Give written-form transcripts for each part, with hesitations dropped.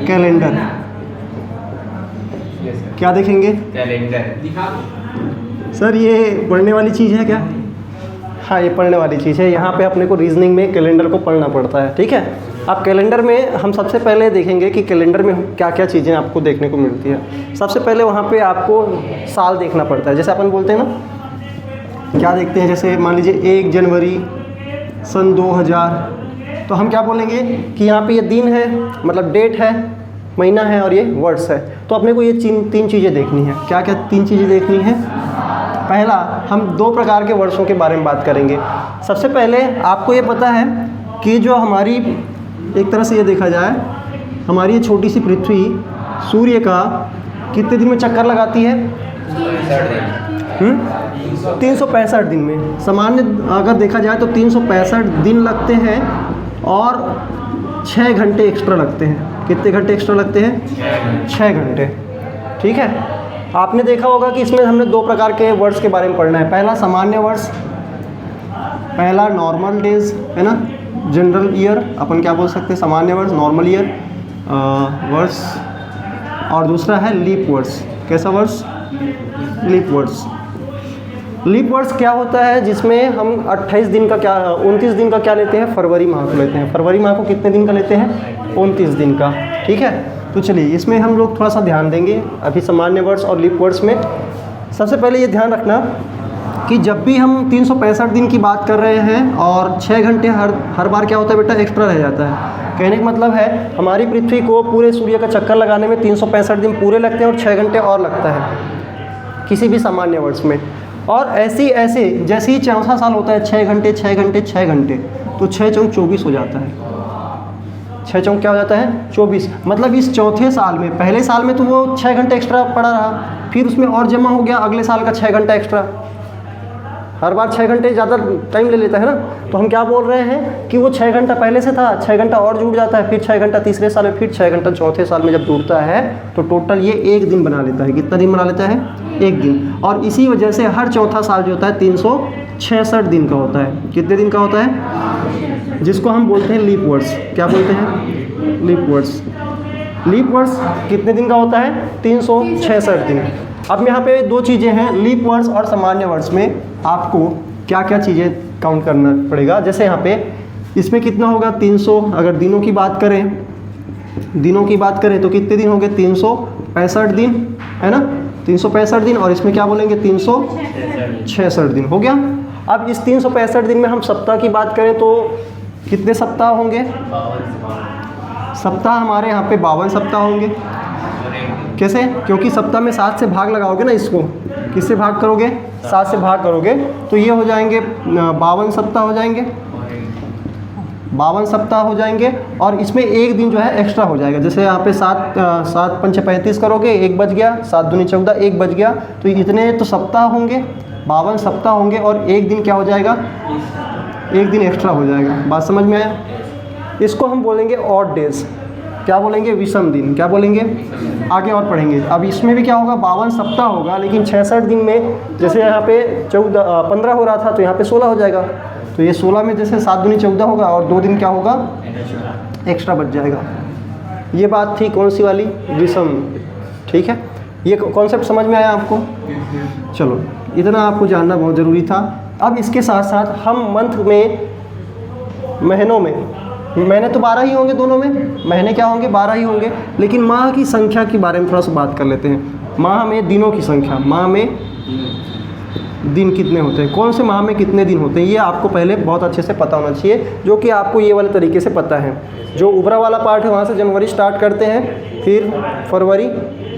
Calendar. क्या देखेंगे? Calendar. Sir ये पढ़ने वाली चीज़ है क्या? हाँ ये पढ़ने वाली चीज़ है। यहाँ पे अपने को रीजनिंग में कैलेंडर को पढ़ना पड़ता है, ठीक है। अब कैलेंडर में हम सबसे पहले देखेंगे कि कैलेंडर में क्या क्या चीज़ें आपको देखने को मिलती है। सबसे पहले वहाँ पे आपको साल देखना पड़ता है। जैसे अपन बोलते हैं ना, क्या देखते हैं, जैसे मान लीजिए 1 जनवरी सन 2000, तो हम क्या बोलेंगे कि यहाँ पे ये दिन है, मतलब डेट है, महीना है और ये वर्ष है। तो अपने को ये तीन चीज़ें देखनी है। क्या क्या 3 चीज़ें देखनी है? पहला, हम 2 प्रकार के वर्षों के बारे में बात करेंगे। सबसे पहले आपको ये पता है कि जो हमारी, एक तरह से ये देखा जाए, हमारी ये छोटी सी पृथ्वी सूर्य का कितने दिन में चक्कर लगाती है? 365 दिन में। सामान्य अगर देखा जाए तो 365 दिन लगते हैं और 6 घंटे एक्स्ट्रा लगते हैं। कितने घंटे एक्स्ट्रा लगते हैं? 6 घंटे, ठीक है। आपने देखा होगा कि इसमें हमने 2 प्रकार के वर्ष के बारे में पढ़ना है। पहला सामान्य वर्ष, पहला नॉर्मल डेज है ना, जनरल ईयर अपन क्या बोल सकते हैं, सामान्य वर्ष, नॉर्मल ईयर वर्ष, और दूसरा है लीप वर्ष। कैसा वर्ष? लीप वर्ष। लीप वर्ष क्या होता है, जिसमें हम 28 दिन का, क्या 29 दिन का क्या लेते हैं, फरवरी माह को लेते हैं। फरवरी माह को कितने दिन का लेते हैं? 29 दिन का, ठीक है। तो चलिए इसमें हम लोग थोड़ा सा ध्यान देंगे अभी सामान्य वर्ष और लीप वर्ष में। सबसे पहले ये ध्यान रखना कि जब भी हम 365 दिन की बात कर रहे हैं और 6 घंटे हर बार क्या होता है बेटा, एक्स्ट्रा रह जाता है। कहने का मतलब है हमारी पृथ्वी को पूरे सूर्य का चक्कर लगाने में 365 दिन पूरे लगते हैं और 6 घंटे और लगता है किसी भी सामान्य वर्ष में। और ऐसे जैसे ही चौथा साल होता है, 6 घंटे 6 घंटे 6 घंटे, तो 6 चौक 24 हो जाता है। 6 चौक क्या हो जाता है? 24। मतलब इस चौथे साल में, पहले साल में तो वो 6 घंटे एक्स्ट्रा पड़ा रहा, फिर उसमें और जमा हो गया अगले साल का 6 घंटा एक्स्ट्रा। हर बार 6 घंटे ज़्यादा टाइम ले लेता है ना। तो हम क्या बोल रहे हैं कि वो 6 घंटा पहले से था, 6 घंटा और जुड़ जाता है, फिर 6 घंटा तीसरे साल में, फिर 6 घंटा चौथे साल में जब जुड़ता है तो टोटल ये 1 दिन बना लेता है। कितना दिन बना लेता है? 1 दिन। और इसी वजह से हर चौथा साल जो होता है 366 दिन का होता है। कितने दिन का होता है? जिसको हम बोलते हैं लीप वर्ष। क्या बोलते हैं? लीप वर्ष। लीप वर्ष कितने दिन का होता है? 366 दिन। अब यहाँ पे 2 चीज़ें हैं, लीप वर्ष और सामान्य वर्ष में आपको क्या क्या चीज़ें काउंट करना पड़ेगा। जैसे यहाँ पे इसमें कितना होगा? 300। अगर दिनों की बात करें तो कितने दिन होंगे? 365 दिन, है ना, 365 दिन। और इसमें क्या बोलेंगे? 366 दिन हो गया। अब इस 365 दिन में हम सप्ताह की बात करें तो कितने सप्ताह होंगे? सप्ताह हमारे यहाँ पे 52 सप्ताह होंगे। कैसे? क्योंकि सप्ताह में 7 से भाग लगाओगे ना, इसको किससे भाग करोगे? 7 से भाग करोगे तो ये हो जाएंगे 52 सप्ताह हो जाएंगे। 52 सप्ताह हो जाएंगे और इसमें 1 दिन जो है एक्स्ट्रा हो जाएगा। जैसे यहाँ पे 7 पंचे 35 करोगे, 1 बच गया, 7 दूनी 14, 1 बच गया, तो इतने तो सप्ताह होंगे, 52 सप्ताह होंगे और 1 दिन क्या हो जाएगा? 1 दिन एक्स्ट्रा हो जाएगा। बात समझ में आया? इसको हम बोलेंगे ऑड डेज। क्या बोलेंगे? विषम दिन। क्या बोलेंगे? आगे और पढ़ेंगे। अब इसमें भी क्या होगा? 52 सप्ताह होगा, लेकिन 66 दिन में जैसे यहाँ पे 15 हो रहा था तो यहाँ पे 16 हो जाएगा। तो ये 16 में जैसे 7 दूनी 14 होगा और 2 दिन क्या होगा? एक्स्ट्रा बच जाएगा। ये बात थी कौन सी वाली? विषम। ठीक है, ये कॉन्सेप्ट समझ में आया आपको? चलो, इतना आपको जानना बहुत ज़रूरी था। अब इसके साथ साथ हम मंथ में, महीनों में, महीने तो 12 ही होंगे दोनों में, महीने क्या होंगे? 12 ही होंगे, लेकिन माह की संख्या के बारे में थोड़ा सा बात कर लेते हैं। माह में दिनों की संख्या, माह में दिन कितने होते हैं, कौन से माह में कितने दिन होते हैं, ये आपको पहले बहुत अच्छे से पता होना चाहिए, जो कि आपको ये वाले तरीके से पता है। जो ऊपरा वाला पार्ट है वहाँ से जनवरी स्टार्ट करते हैं, फिर फरवरी,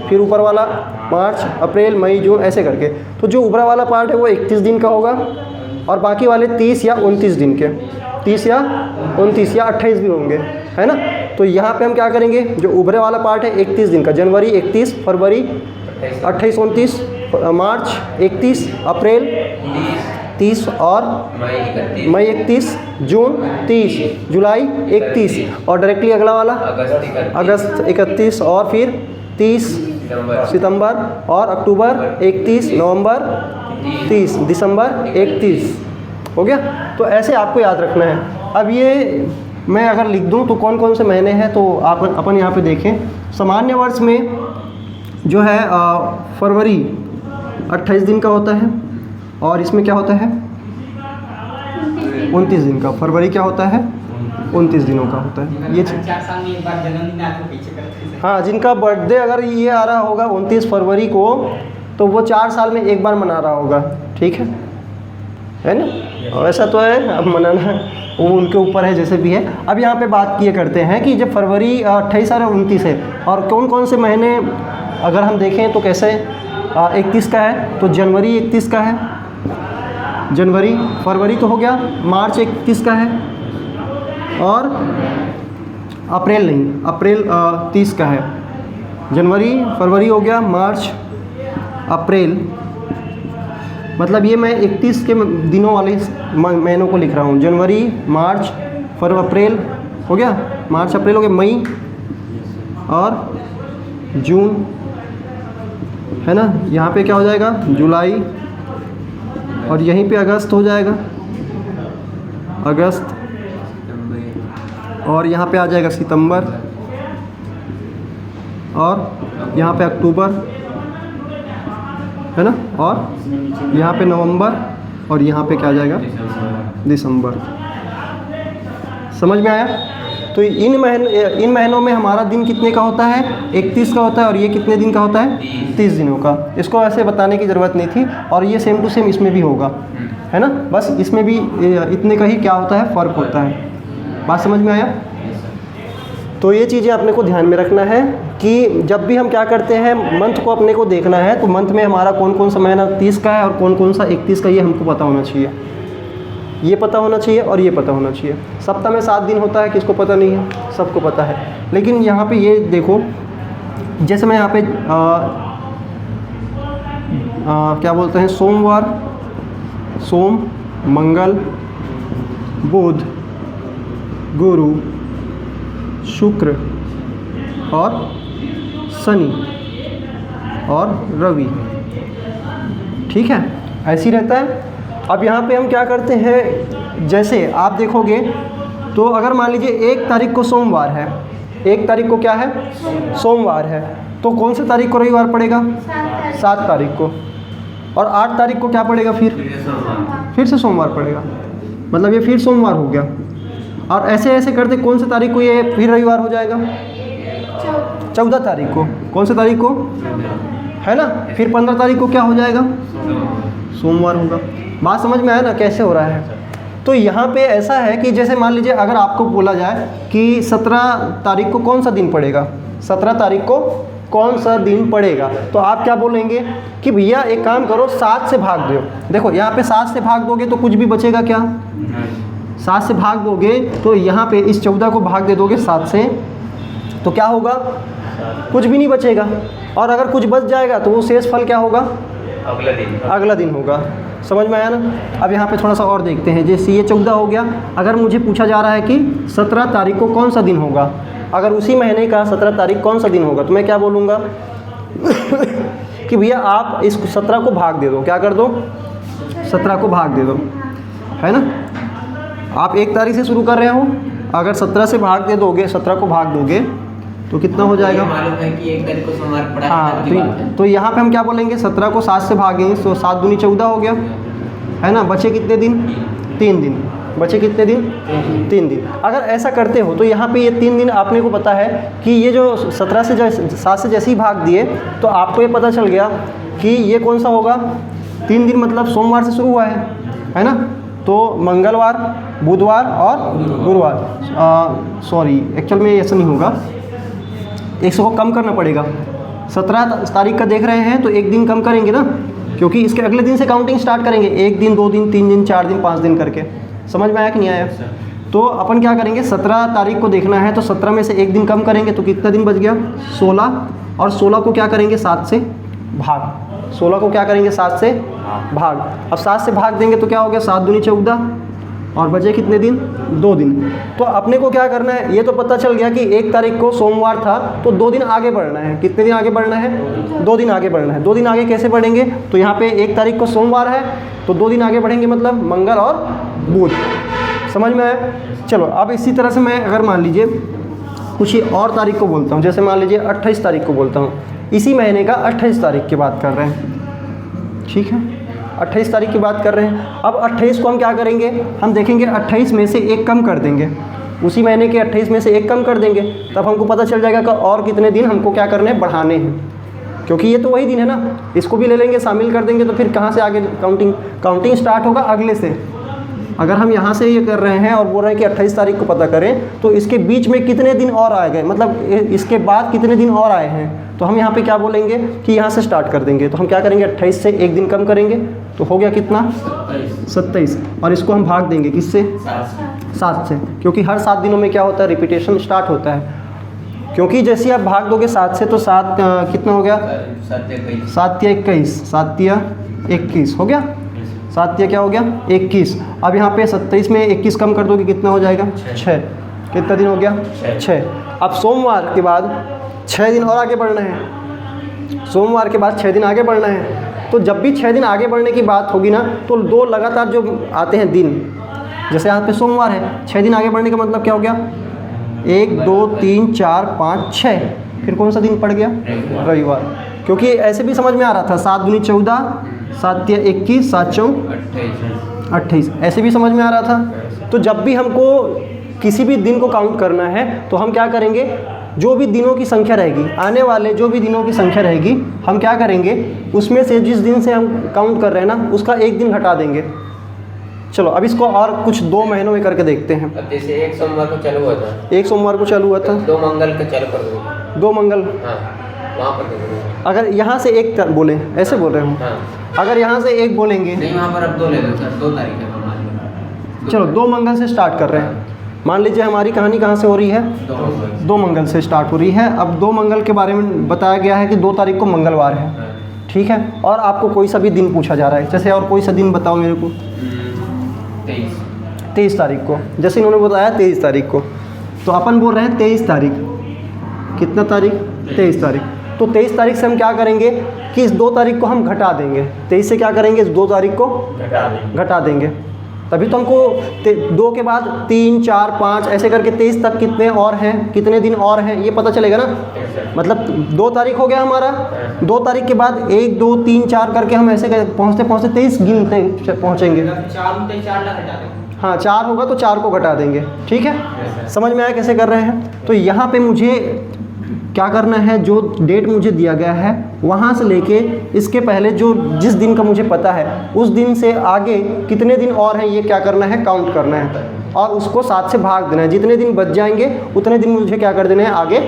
फिर ऊपर वाला मार्च, अप्रैल, मई, जून, ऐसे करके। तो जो ऊपरा वाला पार्ट है वो 31 दिन का होगा और बाकी वाले 30 या 29 दिन के, 30 या 29 या 28 भी होंगे, है ना। तो यहाँ पे हम क्या करेंगे? जो ऊपरे वाला पार्ट है 31 दिन का, जनवरी 31, फरवरी 28, 29, मार्च 31, अप्रैल 30 और मई 31, जून 30, जुलाई 31 और डायरेक्टली अगला वाला अगस्त 31 और फिर 30 सितंबर और अक्टूबर 31, नवंबर 30, दिसंबर 31। हो गया? तो ऐसे आपको याद रखना है। अब ये मैं अगर लिख दूं तो कौन कौन से महीने हैं, तो आप अपन यहाँ पे देखें। सामान्य वर्ष में जो है फरवरी 28 दिन का होता है, और इसमें क्या होता है 29 दिन का। फरवरी क्या होता है 29 दिनों का होता है। ये 4 साल में एक बार जन्मदिन आपको पीछे करते हैं। हाँ, जिनका बर्थडे अगर ये आ रहा होगा 29 फरवरी को, तो वो 4 साल में एक बार मना रहा होगा, ठीक है ना। और ऐसा तो है, अब मनाना वो उनके ऊपर है, जैसे भी है। अब यहाँ पे बात किए करते हैं कि जब फरवरी 28 और 29 है, और कौन कौन से महीने अगर हम देखें तो कैसे 31 का है, तो जनवरी 31 का है, जनवरी। फरवरी तो हो गया, मार्च 31 का है, और अप्रैल नहीं, अप्रैल 30 का है। जनवरी फरवरी हो गया, मार्च अप्रैल, मतलब ये मैं 31 के दिनों वाले महीनों को लिख रहा हूँ। जनवरी मार्च अप्रैल हो गया, मार्च अप्रैल हो गया, मई और जून, है ना। यहाँ पे क्या हो जाएगा जुलाई, और यहीं पे अगस्त हो जाएगा, अगस्त, और यहाँ पे आ जाएगा सितंबर, और यहाँ पे अक्टूबर, है ना, और यहाँ पे नवंबर, और यहाँ पे क्या आ जाएगा दिसंबर। समझ में आया। तो इन महीनों में हमारा दिन कितने का होता है 31 का होता है, और ये कितने दिन का होता है 30 दिनों का। इसको ऐसे बताने की ज़रूरत नहीं थी, और ये सेम टू सेम इसमें भी होगा, है ना। बस इसमें भी इतने का ही क्या होता है फ़र्क होता है। बात समझ में आया। तो ये चीज़ें अपने को ध्यान में रखना है कि जब भी हम क्या करते हैं, मंथ को अपने को देखना है, तो मंथ में हमारा कौन कौन सा महीना 30 का है और कौन कौन सा 31 का, ये हमको पता होना चाहिए। ये पता होना चाहिए और ये पता होना चाहिए। सप्ताह में 7 दिन होता है, किसको पता नहीं है, सबको पता है। लेकिन यहाँ पे ये देखो, जैसे मैं यहाँ पे क्या बोलते हैं, सोमवार, सोम, मंगल, बुध, गुरु, शुक्र और शनि और रवि, ठीक है, ऐसे ही रहता है। अब यहाँ पे हम क्या करते हैं, जैसे आप देखोगे तो अगर मान लीजिए 1 तारीख को सोमवार है, 1 तारीख को क्या है सोमवार है, तो कौन से तारीख को रविवार पड़ेगा 7 तारीख को, और 8 तारीख को क्या पड़ेगा, फिर से सोमवार पड़ेगा, मतलब ये फिर सोमवार हो गया। और ऐसे ऐसे करते कौन से तारीख को ये फिर रविवार हो जाएगा 14 तारीख को, कौन से तारीख को, है ना। फिर 15 तारीख को क्या हो जाएगा सोमवार होगा। बात समझ में आया ना कैसे हो रहा है। तो यहाँ पे ऐसा है कि जैसे मान लीजिए अगर आपको बोला जाए कि 17 तारीख को कौन सा दिन पड़ेगा, 17 तारीख को कौन सा दिन पड़ेगा, तो आप क्या बोलेंगे कि भैया एक काम करो 7 से भाग दो। देखो यहाँ पे 7 से भाग दोगे तो कुछ भी बचेगा क्या, 7 से भाग दोगे तो यहाँ पे इस 14 को भाग दे दोगे 7 से, तो क्या होगा, कुछ भी नहीं बचेगा। और अगर कुछ बच जाएगा तो वो शेष फल क्या होगा, अगला दिन होगा। समझ में आया ना। अब यहाँ पे थोड़ा सा और देखते हैं, जैसे ये 14 हो गया, अगर मुझे पूछा जा रहा है कि 17 तारीख को कौन सा दिन होगा, अगर उसी महीने का 17 तारीख कौन सा दिन होगा, तो मैं क्या बोलूँगा कि भैया आप इस 17 को भाग दे दो, क्या कर दो 17 को भाग दे दो, है ना। आप 1 तारीख से शुरू कर रहे हो, अगर 17 से भाग दे दोगे, 17 को भाग दोगे तो कितना हो जाएगा, मालूम है कि 1 तारीख को सोमवार पड़ा है। हाँ, तो यहाँ पे हम क्या बोलेंगे, 17 को 7 से भागेंगे तो 7 दूनी 14 हो गया, है ना। बचे कितने दिन, 3 दिन, बचे कितने दिन 3 दिन। अगर ऐसा करते हो तो यहाँ पे ये 3 दिन आपने को पता है कि ये जो 17 से 7 से जैसे ही भाग दिए तो आपको ये पता चल गया कि ये कौन सा होगा, 3 दिन मतलब सोमवार से शुरू हुआ है ना। तो मंगलवार, बुधवार और गुरुवार, सॉरी एक्चुअल में ऐसा नहीं होगा, 100 को कम करना पड़ेगा। 17 तारीख का देख रहे हैं तो 1 दिन कम करेंगे ना, क्योंकि इसके अगले दिन से काउंटिंग स्टार्ट करेंगे, 1 दिन 2 दिन 3 दिन 4 दिन 5 दिन करके। समझ में आया कि नहीं आया। तो अपन क्या करेंगे, 17 तारीख को देखना है तो 17 में से 1 दिन कम करेंगे तो कितना दिन बच गया 16, और 16 को क्या करेंगे 7 से भाग, 16 को क्या करेंगे 7 से भाग। अब 7 से भाग देंगे तो क्या हो गया, 7 दूनी 14, और बचे कितने दिन 2 दिन। तो अपने को क्या करना है, ये तो पता चल गया कि 1 तारीख को सोमवार था तो 2 दिन आगे बढ़ना है। कितने दिन आगे बढ़ना है, 2 दिन आगे बढ़ना है। 2 दिन आगे कैसे बढ़ेंगे, तो यहाँ पे 1 तारीख को सोमवार है तो 2 दिन आगे बढ़ेंगे, मतलब मंगल और बुध। समझ में आया? चलो अब इसी तरह से मैं अगर मान लीजिए कुछ ही और तारीख को बोलता हूँ, जैसे मान लीजिए 28 तारीख को बोलता हूँ, इसी महीने का 28 तारीख की बात कर रहे हैं, ठीक है, 28 तारीख की बात कर रहे हैं। अब 28 को हम क्या करेंगे, हम देखेंगे 28 में से एक कम कर देंगे, उसी महीने के 28 में से एक कम कर देंगे, तब हमको पता चल जाएगा कि और कितने दिन हमको क्या करने हैं, बढ़ाने हैं, क्योंकि ये तो वही दिन है ना, इसको भी ले लेंगे, शामिल कर देंगे, तो फिर कहाँ से आगे काउंटिंग स्टार्ट होगा, अगले से। अगर हम यहाँ से ये कर रहे हैं और बोल रहे हैं कि 28 तारीख को पता करें, तो इसके बीच में कितने दिन और आ गए, मतलब इसके बाद कितने दिन और आए हैं, तो हम यहाँ पे क्या बोलेंगे कि यहाँ से स्टार्ट कर देंगे। तो हम क्या करेंगे, 28 से एक दिन कम करेंगे, तो हो गया कितना, 27, और इसको हम भाग देंगे किससे, 7 से, क्योंकि हर 7 दिनों में क्या होता है, रिपीटेशन स्टार्ट होता है। क्योंकि जैसे आप भाग दोगे 7 से, तो 7 कितना हो गया, 7 या 21, 7 या 21 हो गया, 7 या क्या हो गया, 21। अब यहाँ पे 27 में 21 कम कर दोगे, कितना हो जाएगा, 6। कितना दिन हो गया, 6। अब सोमवार के बाद 6 दिन और आगे बढ़ना है, सोमवार के बाद 6 दिन आगे बढ़ना है। तो जब भी 6 दिन आगे बढ़ने की बात होगी ना, तो 2 लगातार जो आते हैं दिन, जैसे यहाँ पे सोमवार है, 6 दिन आगे बढ़ने का मतलब क्या हो गया, 1 2 3 4 5 6, फिर कौन सा दिन पड़ गया, रविवार। क्योंकि ऐसे भी समझ में आ रहा था, 7 दूनी 14, 7 या 21, 7 चौं 28, ऐसे भी समझ में आ रहा था। तो जब भी हमको किसी भी दिन को काउंट करना है, तो हम क्या करेंगे, जो भी दिनों की संख्या रहेगी, आने वाले जो भी दिनों की संख्या रहेगी, हम क्या करेंगे, उसमें से जिस दिन से हम काउंट कर रहे हैं ना, उसका एक दिन घटा देंगे। चलो अब इसको और कुछ 2 महीनों में करके देखते हैं। अब जैसे एक सोमवार को चालू हुआ था, 1 सोमवार को चालू हुआ था, 2 मंगल को चालू कर दूँगा, 2 मंगल, हाँ वहाँ पर दे दूँगा। अगर यहाँ से एक बोले, ऐसे बोल रहे हूँ, हाँ अगर यहाँ से एक बोलेंगे, नहीं, वहाँ पर अब 2 ले लो सर, 2 तारीख है मान लो। चलो 2 मंगल से स्टार्ट कर रहे हैं। मान लीजिए हमारी कहानी कहाँ से हो रही है, 2 मंगल से स्टार्ट हो रही है। अब 2 मंगल के बारे में बताया गया है कि 2 तारीख को मंगलवार है, ठीक है, और आपको कोई सा भी दिन पूछा जा रहा है, जैसे और कोई सा दिन बताओ मेरे को, 23 तारीख को, जैसे इन्होंने बताया 23 तारीख को, तो अपन बोल रहे हैं 23 तारीख, कितना तारीख, 23 तारीख। तो 23 तारीख से हम क्या करेंगे कि इस 2 तारीख को हम घटा देंगे, 23 से क्या करेंगे, इस 2 तारीख को घटा देंगे, तभी तो हमको 2 के बाद 3 4 5 ऐसे करके 23 तक कितने और हैं, कितने दिन और हैं, ये पता चलेगा ना। मतलब 2 तारीख हो गया हमारा, 2 तारीख के बाद 1 2 3 4 करके हम ऐसे पहुँचते पहुँचते 23 गिनते पहुँचेंगे। 4 हाँ 4 होगा तो 4 को घटा देंगे, ठीक है, समझ में आया कैसे कर रहे हैं। तो यहाँ पे मुझे क्या करना है, जो डेट मुझे दिया गया है वहाँ से लेके इसके पहले जो जिस दिन का मुझे पता है, उस दिन से आगे कितने दिन और हैं, ये क्या करना है, काउंट करना है, और उसको 7 से भाग देना है। जितने दिन बच जाएंगे उतने दिन मुझे क्या कर देना है, आगे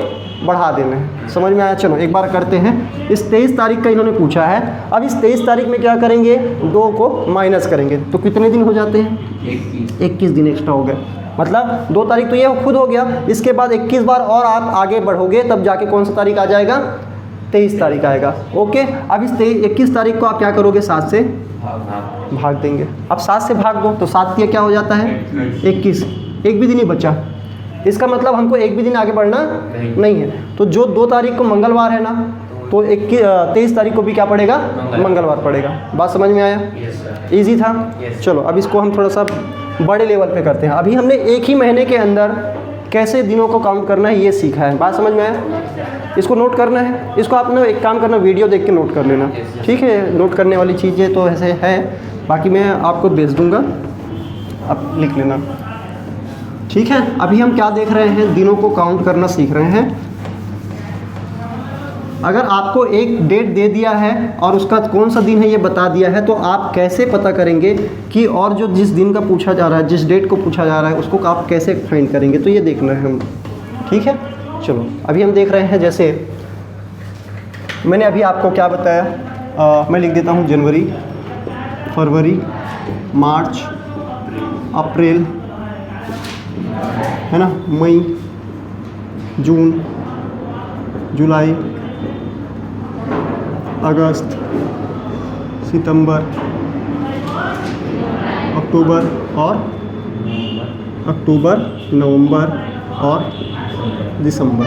बढ़ा देना है। समझ में आया? चलो एक बार करते हैं। इस 23 तारीख का इन्होंने पूछा है। अब इस 23 तारीख में क्या करेंगे, 2 को माइनस करेंगे, तो कितने दिन हो जाते हैं, 21 दिन एक्स्ट्रा हो गए। मतलब 2 तारीख तो ये खुद हो गया, इसके बाद 21 बार और आप आगे बढ़ोगे, तब जाके कौन सा तारीख आ जाएगा, 23 तारीख आएगा। ओके, अब इस 21 तारीख को आप क्या करोगे, 7 से भाग देंगे। अब 7 से भाग दो तो 7 ये क्या हो जाता है, 21, एक भी दिन ही बचा। इसका मतलब हमको एक भी दिन आगे बढ़ना नहीं है। तो जो 2 तारीख को मंगलवार है ना, तो 23 तारीख को भी क्या पड़ेगा, मंगलवार पड़ेगा। बात समझ में आया? ईजी था। चलो अब इसको हम थोड़ा सा बड़े लेवल पे करते हैं। अभी हमने एक ही महीने के अंदर कैसे दिनों को काउंट करना है ये सीखा है। बात समझ में आया? इसको नोट करना है। इसको आप ना एक काम करना, वीडियो देख के नोट कर लेना, ठीक है। नोट करने वाली चीज़ें तो ऐसे है, बाकी मैं आपको भेज दूँगा, आप लिख लेना, ठीक है। अभी हम क्या देख रहे हैं, दिनों को काउंट करना सीख रहे हैं। अगर आपको एक डेट दे दिया है और उसका कौन सा दिन है ये बता दिया है, तो आप कैसे पता करेंगे कि और जो जिस दिन का पूछा जा रहा है, जिस डेट को पूछा जा रहा है, उसको आप कैसे फाइंड करेंगे, तो ये देखना है हम, ठीक है। चलो अभी हम देख रहे हैं, जैसे मैंने अभी आपको क्या बताया, मैं लिख देता हूँ जनवरी, फरवरी, मार्च, अप्रैल, है ना, मई, जून, जुलाई, अगस्त, सितंबर, अक्टूबर नवंबर और दिसंबर,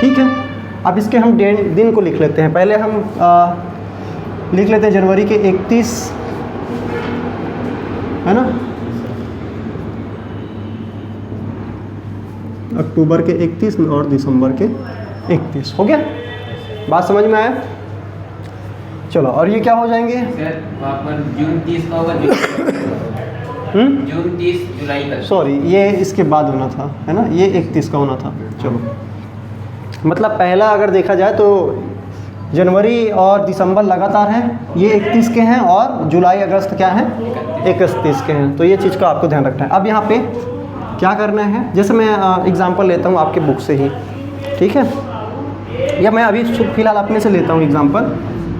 ठीक है। अब इसके हम दिन को लिख लेते हैं। पहले हम लिख लेते हैं जनवरी के 31, है ना, अक्टूबर के 31 और दिसंबर के 31। हो गया, बात समझ में आया? चलो, और ये क्या हो जाएंगे? सर वहाँ पर जून 30 का होगा, जून 30 जुलाई का। सॉरी, ये इसके बाद होना था, है ना, ये 31 का होना था। चलो, मतलब पहला अगर देखा जाए तो जनवरी और दिसंबर लगातार हैं, ये 31 के हैं, और जुलाई अगस्त क्या है? 31 के हैं। तो ये चीज़ का आपको ध्यान रखना है। अब यहाँ पे क्या करना है, जैसे मैं एग्जांपल लेता हूँ आपके बुक से ही, ठीक है, या मैं अभी फ़िलहाल अपने से लेता हूँ एग्जांपल।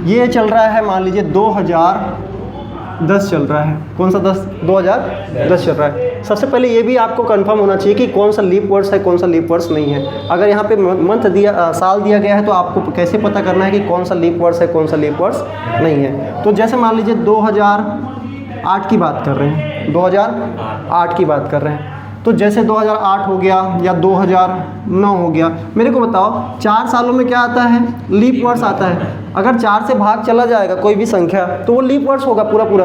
ये चल रहा है, मान लीजिए 2010 चल रहा है। कौन सा 2010 चल रहा है। सबसे पहले ये भी आपको कंफर्म होना चाहिए कि कौन सा लीप वर्ड्स है, कौन सा लीप वर्ड्स नहीं है। अगर यहाँ पे मंथ दिया, साल दिया गया है, तो आपको कैसे पता करना है कि कौन सा लीप वर्ड्स है, कौन सा लीप वर्ड्स नहीं है। तो जैसे मान लीजिए 2008 की बात कर रहे हैं, 2008 की बात कर रहे हैं, तो जैसे 2008 हो गया या 2009 हो गया, मेरे को बताओ 4 सालों में क्या आता है? लीप वर्ड्स आता है। अगर 4 से भाग चला जाएगा कोई भी संख्या, तो वो लीप वर्ड्स होगा पूरा पूरा।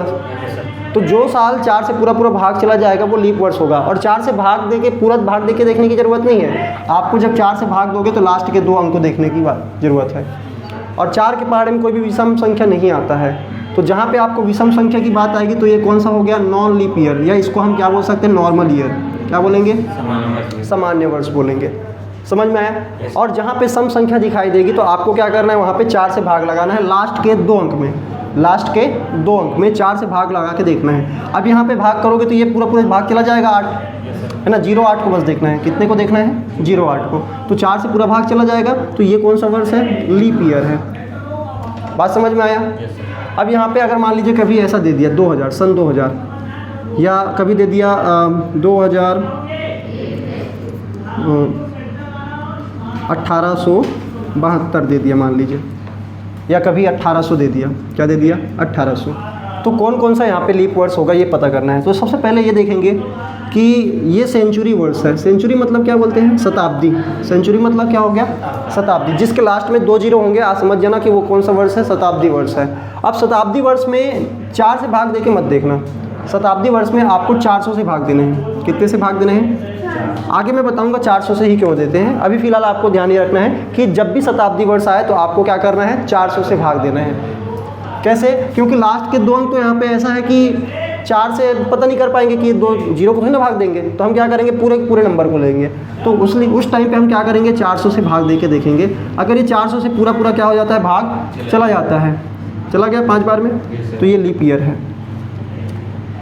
तो जो साल 4 से पूरा पूरा भाग चला जाएगा वो लीप वर्ड्स होगा। और 4 से भाग देके, पूरा भाग देके देखने की ज़रूरत नहीं है आपको। जब 4 से भाग दोगे तो लास्ट के 2 अंक को देखने की ज़रूरत है। और 4 के पहाड़े में कोई भी विषम संख्या नहीं आता है। तो जहाँ पे आपको विषम संख्या की बात आएगी तो ये कौन सा हो गया? नॉन लीप ईयर, या इसको हम क्या बोल सकते हैं? Normal year. क्या बोलेंगे? सामान्य वर्ष बोलेंगे। समझ में आया? और जहाँ पे सम संख्या दिखाई देगी तो आपको क्या करना है? वहाँ पे 4 से भाग लगाना है लास्ट के 2 अंक में। लास्ट के 2 अंक में 4 से भाग लगा के देखना है। अब यहाँ पे भाग करोगे तो ये पूरा पूरा भाग चला जाएगा 8, है ना। 0-8 को बस देखना है। कितने को देखना है? 0-8 को। तो 4 से पूरा भाग चला जाएगा। तो ये कौन सा वर्ष है? लीप ईयर है। बात समझ में आया? अब यहाँ पे अगर मान लीजिए कभी ऐसा दे दिया 2000, सन 2000, या कभी दे दिया 1872 दे दिया मान लीजिए, या कभी 1800 दे दिया। क्या दे दिया? 1800। तो कौन कौन सा यहाँ पे लीप वर्ड्स होगा ये पता करना है। तो सबसे पहले ये देखेंगे कि ये सेंचुरी वर्ड्स है। सेंचुरी मतलब क्या बोलते हैं? शताब्दी। सेंचुरी मतलब क्या हो गया? शताब्दी। जिसके लास्ट में 2 जीरो होंगे, आप समझ जाना कि वो कौन सा वर्ष है? शताब्दी वर्ष है। अब शताब्दी वर्ष में 4 से भाग देके मत देखना। शताब्दी वर्ष में आपको 400 से भाग देने हैं। कितने से भाग देने हैं? आगे मैं बताऊंगा 400 से ही क्यों देते हैं। अभी फ़िलहाल आपको ध्यान ये रखना है कि जब भी शताब्दी वर्ष आए तो आपको क्या करना है? 400 से भाग देना है। कैसे? क्योंकि लास्ट के 2 अंक तो यहाँ पे ऐसा है कि 4 से पता नहीं कर पाएंगे कि 2 जीरो को थोड़ी ना भाग देंगे। तो हम क्या करेंगे? पूरे नंबर को लेंगे। तो उस टाइम पे हम क्या करेंगे? 400 से भाग दे के देखेंगे। अगर ये 400 से पूरा पूरा क्या हो जाता है? भाग चला जाता है, चला गया 5 बार में, तो ये लीप ईयर है।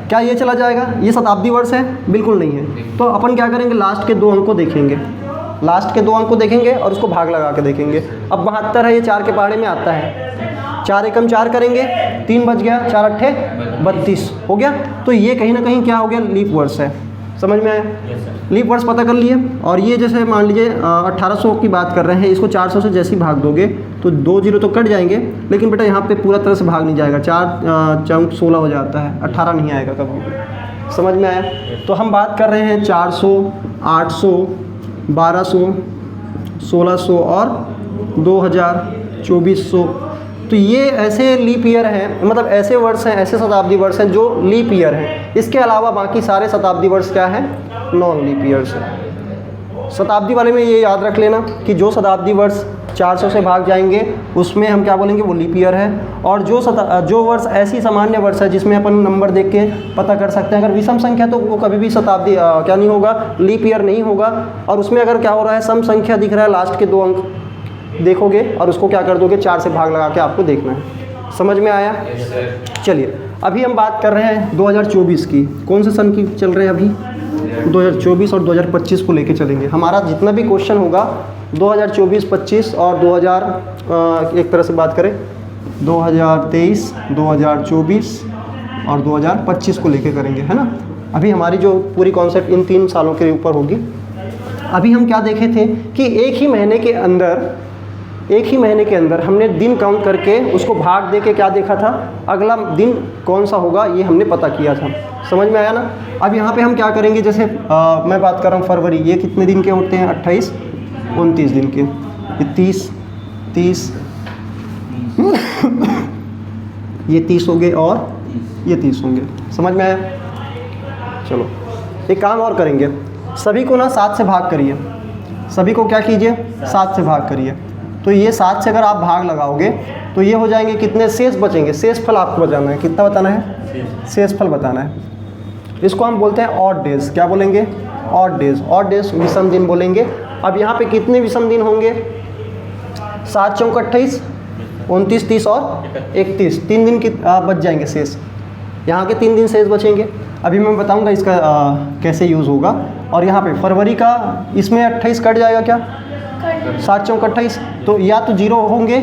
क्या ये चला जाएगा? ये शताब्दी वर्ष है? बिल्कुल नहीं है। तो अपन क्या करेंगे? लास्ट के 2 अंक को देखेंगे। लास्ट के 2 अंक को देखेंगे और उसको भाग लगा के देखेंगे। अब 72 है, ये 4 के पहाड़े में आता है। 4 एकम 4 करेंगे, 3 बच गया, 4 अट्ठे 32 हो गया। तो ये कहीं ना कहीं क्या हो गया? लीप वर्ष है। समझ में आया? लीप वर्ष पता कर लिए। और ये जैसे मान लीजिए 1800 की बात कर रहे हैं, इसको 400 से जैसे ही भाग दोगे तो 2 जीरो तो कट जाएंगे, लेकिन बेटा यहाँ पे पूरा तरह से भाग नहीं जाएगा। 4 चौक 16 हो जाता है, 18 नहीं आएगा कभी। समझ में आया? तो हम बात कर रहे हैं 400, 800, 1200, 1600 और 2000, 2400। तो ये ऐसे लीप ईयर हैं, मतलब ऐसे वर्ष हैं, ऐसे शताब्दी वर्ष हैं जो लीप ईयर हैं। इसके अलावा बाकी सारे शताब्दी वर्ष क्या हैं? नॉन लीप ईयर्स हैं। शताब्दी वाले में ये याद रख लेना कि जो शताब्दी वर्ष 400 से भाग जाएंगे उसमें हम क्या बोलेंगे? वो लीप ईयर है। और जो वर्ष ऐसी सामान्य वर्ष है जिसमें अपन नंबर देख के पता कर सकते हैं। अगर विषम संख्या तो वो कभी भी शताब्दी क्या नहीं होगा? लीप ईयर नहीं होगा। और उसमें अगर क्या हो रहा है? सम संख्या दिख रहा है, लास्ट के 2 अंक देखोगे और उसको क्या कर दोगे? 4 से भाग लगा के आपको देखना है। समझ में आया? चलिए, अभी हम बात कर रहे हैं 2024 की। कौन से सन की चल रहे हैं अभी? 2024 और 2025 को लेके चलेंगे। हमारा जितना भी क्वेश्चन होगा 2024, 25 और 2000 एक तरह से बात करें 2023, 2024 और 2025 को लेके करेंगे, है ना। अभी हमारी जो पूरी कॉन्सेप्ट इन 3 सालों के ऊपर होगी। अभी हम क्या देखे थे कि एक ही महीने के अंदर हमने दिन काउंट करके उसको भाग दे के क्या देखा था? अगला दिन कौन सा होगा ये हमने पता किया था। समझ में आया ना? अब यहाँ पे हम क्या करेंगे? जैसे मैं बात कर रहा हूँ फरवरी, ये कितने दिन के होते हैं? 28, 29 दिन के। ये 30 ये 30 हो गए और ये 30 होंगे। समझ में आया? चलो एक काम और करेंगे, सभी को ना 7 से भाग करिए। सभी को क्या कीजिए 7 से भाग करिए। तो ये 7 से अगर आप भाग लगाओगे तो ये हो जाएंगे कितने, शेष बचेंगे। शेषफल आपको बताना है, कितना बताना है, शेषफल बताना है। इसको हम बोलते हैं ऑड डेज। क्या बोलेंगे, ऑड डेज। ऑड डेज विषम दिन बोलेंगे। अब यहाँ पे कितने विषम दिन होंगे, 7 चौक 28, 29, 30 और 31, 3 दिन की बच जाएंगे शेष। यहाँ के 3 दिन शेष बचेंगे। अभी मैं बताऊंगा इसका कैसे यूज़ होगा। और यहाँ पे फरवरी का इसमें 28 कट जाएगा क्या, 7 चौक 28, तो या तो 0 होंगे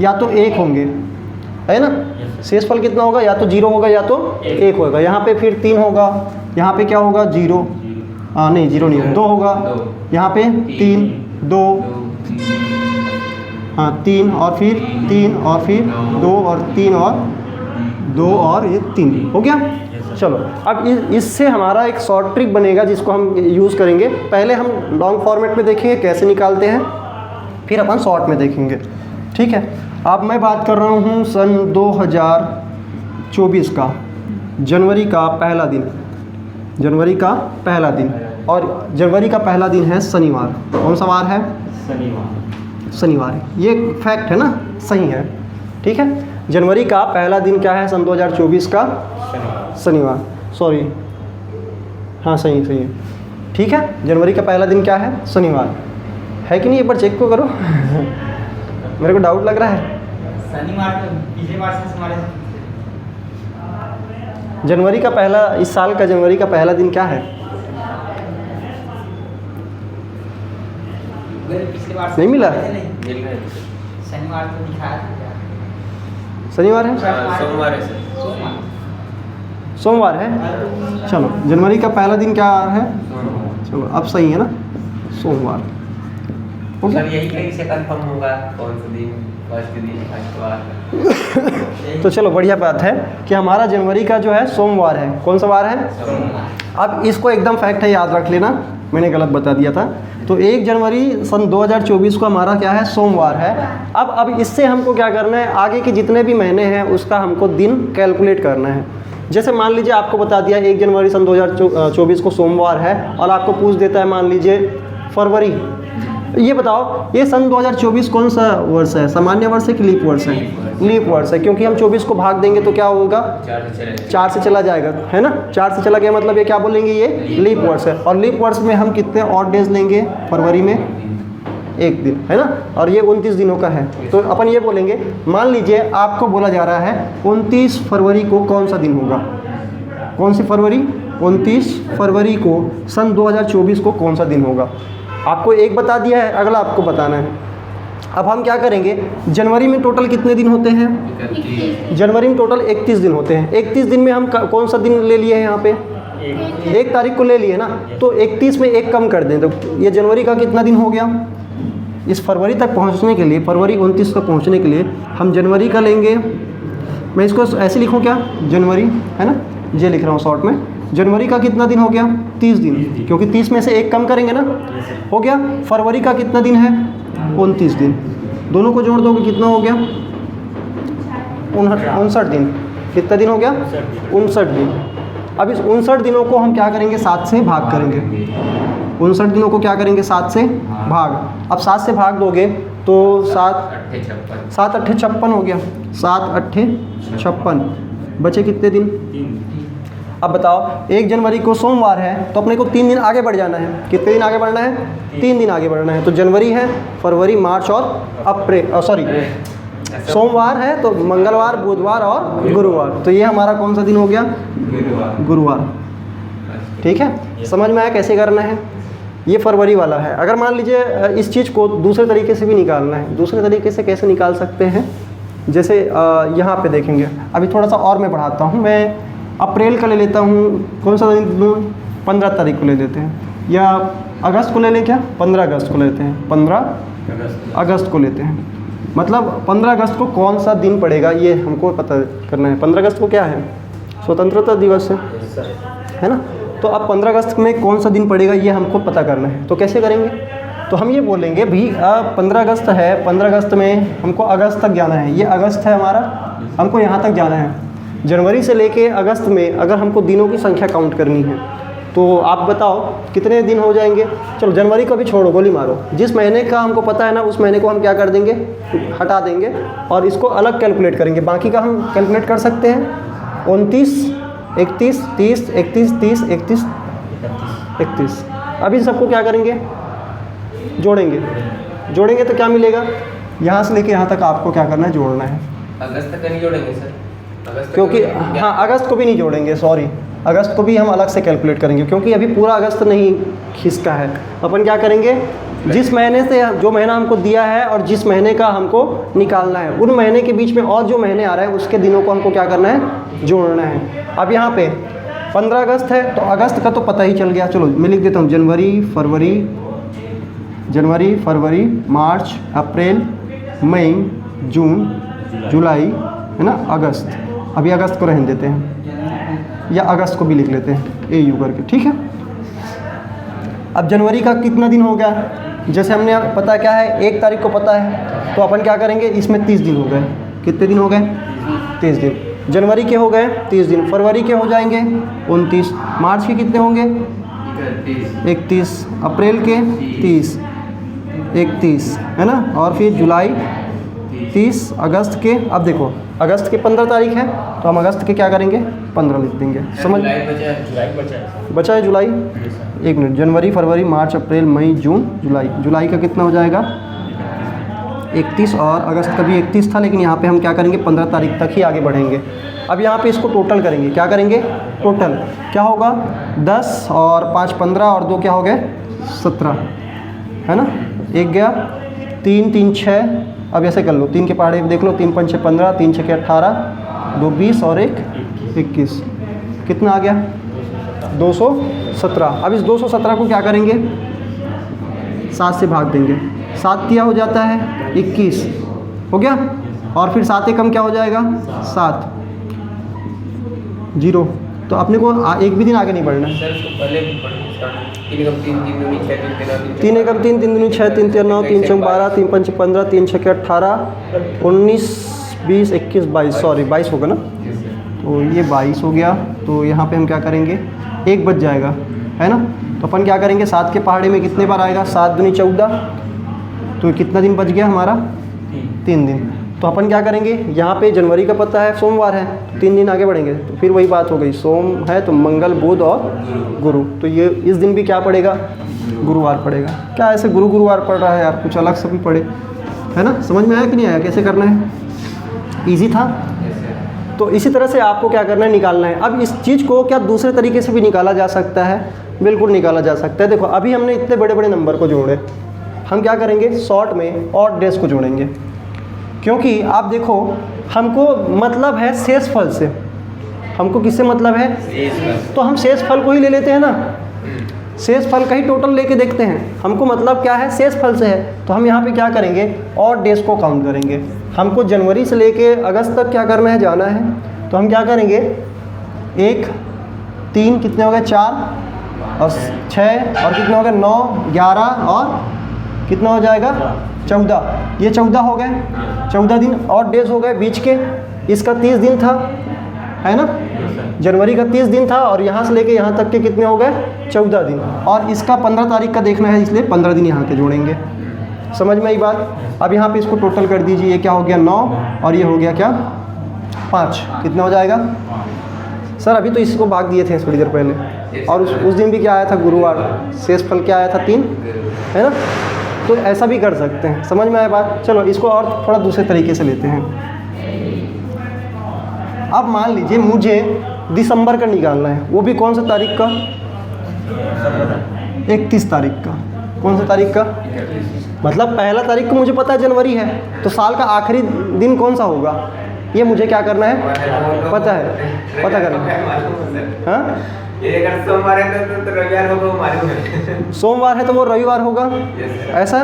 या तो 1 होंगे, है ना। शेषफल कितना होगा, या तो 0 होगा या तो 1 होगा। यहाँ पे फिर 3 होगा, यहाँ पे क्या होगा 0, नहीं 0 नहीं, 2 होगा, यहाँ पे 3, 2, हाँ 3 और फिर 3 और फिर 2 और 3 और 2 और ये 3 हो गया। चलो अब इससे हमारा एक शॉर्ट ट्रिक बनेगा जिसको हम यूज़ करेंगे। पहले हम लॉन्ग फॉर्मेट में देखेंगे कैसे निकालते हैं, फिर अपन शॉर्ट में देखेंगे, ठीक है। अब मैं बात कर रहा हूँ सन 2024 का जनवरी का पहला दिन, जनवरी का पहला दिन, और जनवरी का पहला दिन है शनिवार। कौन सा वार है, शनिवार। ये फैक्ट है ना, सही है, ठीक है। जनवरी का पहला दिन क्या है सन 2024 का, शनिवार। सॉरी, हाँ सही है, ठीक है। जनवरी का पहला दिन क्या है, शनिवार है कि नहीं, एक बार चेक तो करो मेरे को डाउट लग रहा है। शनिवार तो पिछले बार से हमारे जनवरी का पहला, इस साल का जनवरी का पहला दिन क्या है, पिछले बार नहीं मिला, शनिवार तो दिखाया था, शनिवार है, सोमवार है। चलो जनवरी का पहला दिन क्या है, चलो अब सही है ना, सोमवार। मतलब यही कहीं से कंफर्म होगा कौन सा दिन, फर्स्ट दिन, फर्स्ट वार। तो चलो बढ़िया बात है कि हमारा जनवरी का जो है सोमवार है। कौन सा वार है, अब इसको एकदम फैक्ट है, याद रख लेना, मैंने गलत बता दिया था। तो 1 जनवरी सन 2024 को हमारा क्या है, सोमवार है। अब इससे हमको क्या करना है, आगे के जितने भी महीने हैं उसका हमको दिन कैलकुलेट करना है। जैसे मान लीजिए आपको बता दिया 1 जनवरी सन 2024 को सोमवार है, और आपको पूछ देता है मान लीजिए फरवरी, ये बताओ ये सन 2024 कौन सा वर्ष है, सामान्य वर्ष है कि लीप वर्ष है, लीप वर्ष है, क्योंकि हम 24 को भाग देंगे तो क्या होगा, 4 से चला जाएगा, है ना। 4 से चला गया मतलब ये क्या बोलेंगे, ये लीप वर्ष है। और लीप वर्ष में हम कितने ऑड डेज लेंगे, फरवरी में 1 दिन, है ना, और ये 29 दिनों का है। तो अपन ये बोलेंगे, मान लीजिए आपको बोला जा रहा है 29 फरवरी को कौन सा दिन होगा, कौन सी फरवरी, 29 फरवरी को सन 2024 को कौन सा दिन होगा। आपको एक बता दिया है, अगला आपको बताना है। अब हम क्या करेंगे, जनवरी में टोटल कितने दिन होते हैं, जनवरी में टोटल 31 दिन होते हैं। 31 दिन में हम कौन सा दिन ले लिए हैं, यहाँ पे 1 तारीख को ले लिए ना, तो 31 में 1 कम कर दें तो ये जनवरी का कितना दिन हो गया। इस फरवरी तक पहुँचने के लिए, फरवरी 29 तक पहुँचने के लिए हम जनवरी का लेंगे। मैं इसको ऐसे लिखूँ क्या, जनवरी, है ना, ये लिख रहा हूँ शॉर्ट में। जनवरी का कितना दिन हो गया, 30 दिन, क्योंकि 30 में से 1 कम करेंगे ना, हो गया। फरवरी का कितना दिन है, 29 दिन, दोनों को जोड़ दोगे कितना हो गया, 59 दिन। कितना दिन हो गया, 59 दिन। अब इस 59 दिनों को हम क्या करेंगे, 7 से भाग करेंगे। 59 दिनों को क्या करेंगे, 7 से भाग। अब 7 से भाग दोगे तो 7 8 56 हो गया, 7 8 56, बचे कितने दिन। अब बताओ 1 जनवरी को सोमवार है तो अपने को 3 दिन आगे बढ़ जाना है। कितने दिन आगे बढ़ना है, 3 दिन आगे बढ़ना है। तो जनवरी है, फरवरी, मार्च और अप्रैल, सॉरी सोमवार है तो मंगलवार, बुधवार और गुरुवार। तो ये हमारा कौन सा दिन हो गया, गुरुवार। ठीक है, समझ में आया कैसे करना है। ये फरवरी वाला है। अगर मान लीजिए इस चीज़ को दूसरे तरीके से भी निकालना है, दूसरे तरीके से कैसे निकाल सकते हैं, जैसे यहाँ पे देखेंगे। अभी थोड़ा सा और मैं बढ़ाता हूँ, मैं अप्रैल का ले लेता हूँ। कौन सा दिन लूँ, 15 तारीख को ले लेते हैं, या अगस्त को ले लें क्या, 15 अगस्त को लेते हैं, 15 अगस्त को लेते हैं। मतलब 15 अगस्त को कौन सा दिन पड़ेगा ये हमको पता करना है। 15 अगस्त को क्या है, स्वतंत्रता दिवस है ना। तो अब 15 अगस्त में कौन सा दिन पड़ेगा ये हमको पता करना है। तो कैसे करेंगे, तो हम ये बोलेंगे भी 15 अगस्त है, 15 अगस्त में हमको अगस्त तक जाना है। ये अगस्त है हमारा, हमको यहाँ तक जाना है। जनवरी से लेके अगस्त में अगर हमको दिनों की संख्या काउंट करनी है तो आप बताओ कितने दिन हो जाएंगे। चलो जनवरी को भी छोड़ो, गोली मारो। जिस महीने का हमको पता है ना उस महीने को हम क्या कर देंगे, हटा देंगे और इसको अलग कैलकुलेट करेंगे। बाकी का हम कैलकुलेट कर सकते हैं 29, 31, 30, 31, 30, 31, 31। अभी सबको क्या करेंगे, जोड़ेंगे। जोड़ेंगे तो क्या मिलेगा, यहाँ से लेके यहाँ तक आपको क्या करना है, जोड़ना है। अगस्त तक नहीं जोड़ेंगे सर? अगस्त तक क्योंकि नहीं, हाँ अगस्त को भी नहीं जोड़ेंगे, सॉरी, अगस्त को भी हम अलग से कैलकुलेट करेंगे क्योंकि अभी पूरा अगस्त नहीं खिसका है। अपन क्या करेंगे, जिस महीने से जो महीना हमको दिया है और जिस महीने का हमको निकालना है उन महीने के बीच में और जो महीने आ रहे हैं उसके दिनों को हमको क्या करना है, जोड़ना है। अब यहाँ पे 15 अगस्त है तो अगस्त का तो पता ही चल गया। चलो मैं लिख देता हूँ जनवरी, फरवरी, मार्च, अप्रैल, मई, जून, जुलाई, है ना, अगस्त। अभी अगस्त को रहने देते हैं या अगस्त को भी लिख लेते हैं AU करके, ठीक है। अब जनवरी का कितना दिन हो गया, जैसे हमने पता क्या है 1 तारीख को पता है, तो अपन क्या करेंगे, इसमें 30 दिन हो गए। कितने दिन हो गए, 30 दिन। जनवरी के हो गए 30 दिन, फरवरी के हो जाएंगे 29, मार्च के कितने होंगे 31, अप्रैल के 30, 31, है ना, और फिर जुलाई 30, अगस्त के, अब देखो अगस्त के 15 तारीख है तो हम अगस्त के क्या करेंगे, 15 लिख देंगे। समझ बचा है जुलाई। एक मिनट, जनवरी, फरवरी, मार्च, अप्रैल, मई, जून, जुलाई। जुलाई का कितना हो जाएगा 31 और अगस्त का भी 31 था, लेकिन यहाँ पे हम क्या करेंगे 15 तारीख तक ही आगे बढ़ेंगे। अब यहाँ पे इसको टोटल करेंगे, क्या करेंगे, टोटल क्या होगा 10 और 5 15 और 2 क्या हो गए 17, है ना। एक गया 3 3 6, अब ऐसे कर लो, 3 के पहाड़े देख लो, 3 5 6 15, 3 6 18, 2 20 और 1 21, कितना आ गया 217। अब इस 217 को क्या करेंगे 7 से भाग देंगे, 7 किया हो जाता है 21 हो गया, और फिर 7 एकम क्या हो जाएगा 7, 0। तो अपने को एक भी दिन आगे नहीं बढ़ना है। सर उसको पहले 3 एकम 3 3 दूनी 6 3 13 3 एकम 3 3 दूनी 6 3 13 9 3 चौक 12 3 5 15 3 6 18 19 20 21 22, सॉरी 22 होगा ना, तो ये 22 हो गया। तो यहाँ पे हम क्या करेंगे, 1 बच जाएगा, है ना। तो अपन क्या करेंगे 7 के पहाड़े में कितने बार आएगा, 7 दूनी 14, तो कितना दिन बच गया हमारा 3 दिन। तो अपन क्या करेंगे, यहाँ पे जनवरी का पता है सोमवार है, 3 दिन आगे बढ़ेंगे, तो फिर वही बात हो गई, सोम है तो मंगल बुध और गुरु, तो ये इस दिन भी क्या पड़ेगा, गुरुवार पड़ेगा। क्या ऐसे गुरुवार पड़ रहा है यार, कुछ अलग से भी पड़े, है ना। समझ में आया कि नहीं आया, कैसे करना है, ईजी था। तो इसी तरह से आपको क्या करना है, निकालना है। अब इस चीज़ को क्या दूसरे तरीके से भी निकाला जा सकता है, बिल्कुल निकाला जा सकता है। देखो अभी हमने इतने बड़े बड़े नंबर को जोड़े, हम क्या करेंगे शॉर्ट में ऑड डेज को जोड़ेंगे, क्योंकि आप देखो हमको मतलब है शेष फल से, हमको किससे मतलब है, तो हम शेष फल को ही ले लेते हैं ना, शेष फल का ही टोटल लेके देखते हैं। हमको मतलब क्या है, शेष फल से है, तो हम यहाँ पे क्या करेंगे, ऑड डेज को काउंट करेंगे। हमको जनवरी से लेके अगस्त तक क्या करना है, जाना है, तो हम क्या करेंगे 1 3 कितने हो गए 4 और 6 और कितने हो गए 9 11 और कितना हो जाएगा 14, ये 14 हो गए, 14 दिन और डेज हो गए बीच के। इसका 30 दिन था, है ना, जनवरी का 30 दिन था और यहाँ से लेके यहाँ तक के कितने हो गए 14 दिन, और इसका 15 तारीख का देखना है, इसलिए 15 दिन यहाँ के जोड़ेंगे। समझ में आई बात। अब यहाँ पे इसको टोटल कर दीजिए, ये क्या हो गया 9 और ये हो गया क्या 5, कितना हो जाएगा सर, अभी तो इसको भाग दिए थे थोड़ी देर पहले, और उस दिन भी क्या आया था गुरुवार, शेष फल क्या आया था 3, है ना। तो ऐसा भी कर सकते हैं, समझ में आया बात। चलो इसको और थोड़ा दूसरे तरीके से लेते हैं। अब मान लीजिए मुझे दिसंबर का निकालना है, वो भी कौन सा तारीख का, 31 तारीख का। कौन सा तारीख का, मतलब पहला तारीख को मुझे पता है जनवरी है, तो साल का आखिरी दिन कौन सा होगा, ये मुझे क्या करना है, पता है, पता करना है। हाँ अगर सोमवार है तो रविवार होगा, मालूम है। सोमवार है तो वो रविवार होगा, ऐसा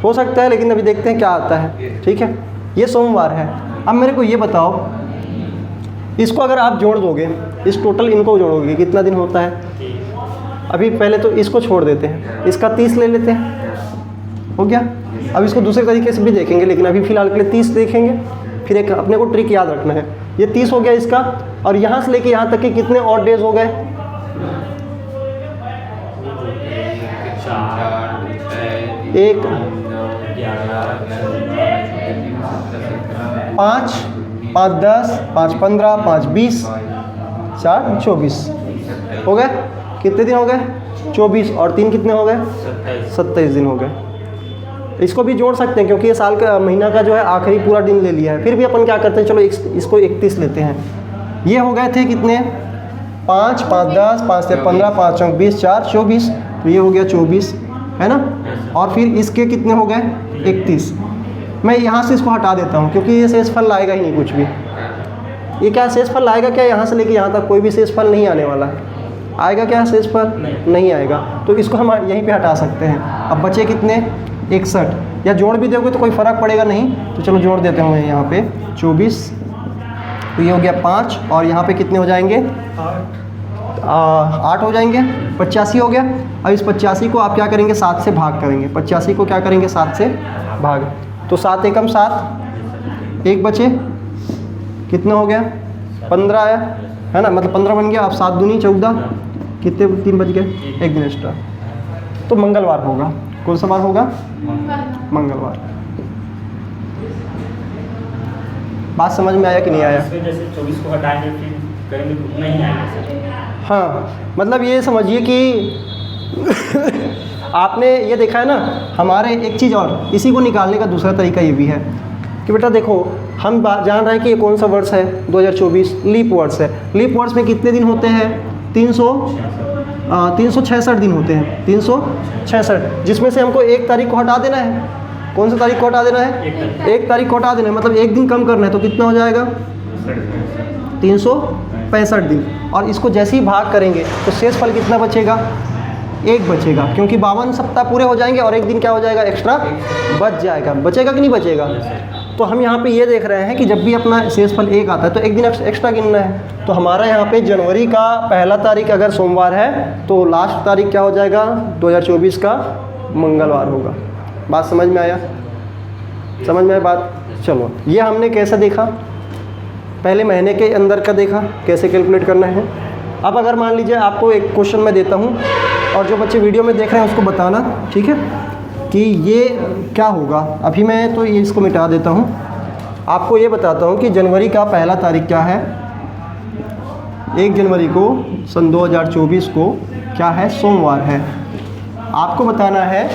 हो सकता है, लेकिन अभी देखते हैं क्या आता है। ठीक है, ये सोमवार है। अब मेरे को ये बताओ, इसको अगर आप जोड़ दोगे, इस टोटल इनको जोड़ोगे कितना दिन होता है। अभी पहले तो इसको छोड़ देते हैं, इसका 30 ले लेते हैं, हो गया। अब इसको दूसरे तरीके से भी देखेंगे, लेकिन अभी फ़िलहाल के लिए 30 देखेंगे। फिर एक अपने को ट्रिक याद रखना है, ये 30 हो गया इसका, और यहाँ से लेके यहाँ तक के कितने ऑड डेज हो गए, 1 5 5 10 5 15 5 20 4 24 हो गए। कितने दिन हो गए? 24 और 3 कितने हो गए? 27 दिन हो गए। इसको भी जोड़ सकते हैं क्योंकि ये साल का महीना का जो है आखिरी पूरा दिन ले लिया है। फिर भी अपन क्या करते हैं, चलो इसको 31 लेते हैं। ये हो गए थे कितने? 5 5 10 5 से 15 5 चौक 20 4 24, तो ये हो गया 24 है ना। और फिर इसके कितने हो गए? 31। मैं यहाँ से इसको हटा देता हूँ क्योंकि ये शेषफल लाएगा ही नहीं कुछ भी। ये क्या शेषफल लाएगा क्या? यहाँ से लेके यहाँ तक कोई भी शेषफल नहीं आने वाला है। आएगा क्या शेषफल? नहीं आएगा। तो इसको हम यहीं पे हटा सकते हैं। अब बचे कितने? 61। या जोड़ भी दोगे तो कोई फ़र्क पड़ेगा नहीं, तो चलो जोड़ देते हैं मैं यहाँ पे 24। तो ये हो गया 5 और यहाँ पे कितने हो जाएंगे? 8 हो जाएंगे। 85 हो गया। अब इस 85 को आप क्या करेंगे? 7 से भाग करेंगे। 85 को क्या करेंगे? 7 से भाग। तो 7 एकम 7, 1 बचे, कितना हो गया? 15 आया है ना, मतलब 15 बन गया। अब 7 दूनी 14, कितने 3 बच गए, 1 दिन एक्स्ट्रा। तो मंगलवार होगा। कौन सा वार होगा? मंगलवार। बात समझ में आया कि नहीं आया? जैसे 24 को हटाएंगे फिर करेंगे तो उतना ही आएगा सर। हाँ, मतलब ये समझिए कि आपने ये देखा है ना, हमारे एक चीज़ और इसी को निकालने का दूसरा तरीका ये भी है कि बेटा देखो, हम जान रहे हैं कि ये कौन सा वर्ष है? 2024 लीप वर्ष है। लीप वर्ष में कितने दिन होते हैं? 366 दिन होते हैं। 366, जिसमें से हमको 1 तारीख को हटा देना है। कौन सा तारीख को हटा देना है? 1 तारीख को हटा देना है, मतलब 1 दिन कम करना है। तो कितना हो जाएगा? 365 दिन। और इसको जैसे ही भाग करेंगे तो शेषफल कितना बचेगा? 1 बचेगा, क्योंकि 52 सप्ताह पूरे हो जाएंगे और 1 दिन क्या हो जाएगा? एक्स्ट्रा बच जाएगा। बचेगा कि नहीं बचेगा? तो हम यहाँ पे ये देख रहे हैं कि जब भी अपना शेषफल 1 आता है तो 1 दिन एक्स्ट्रा गिनना है। तो हमारा यहाँ पे जनवरी का पहला तारीख अगर सोमवार है तो लास्ट तारीख क्या हो जाएगा? 2024 का मंगलवार होगा। बात समझ में आया? समझ में आया बात? चलो, ये हमने कैसे देखा? पहले महीने के अंदर का देखा कैसे कैलकुलेट करना है। अब अगर मान लीजिए आपको एक क्वेश्चन मैं देता हूँ और जो बच्चे वीडियो में देख रहे हैं उसको बताना, ठीक है, कि ये क्या होगा। अभी मैं तो ये इसको मिटा देता हूँ। आपको ये बताता हूँ कि जनवरी का पहला तारीख क्या है? 1 जनवरी को सन 2024 को क्या है? सोमवार है। आपको बताना है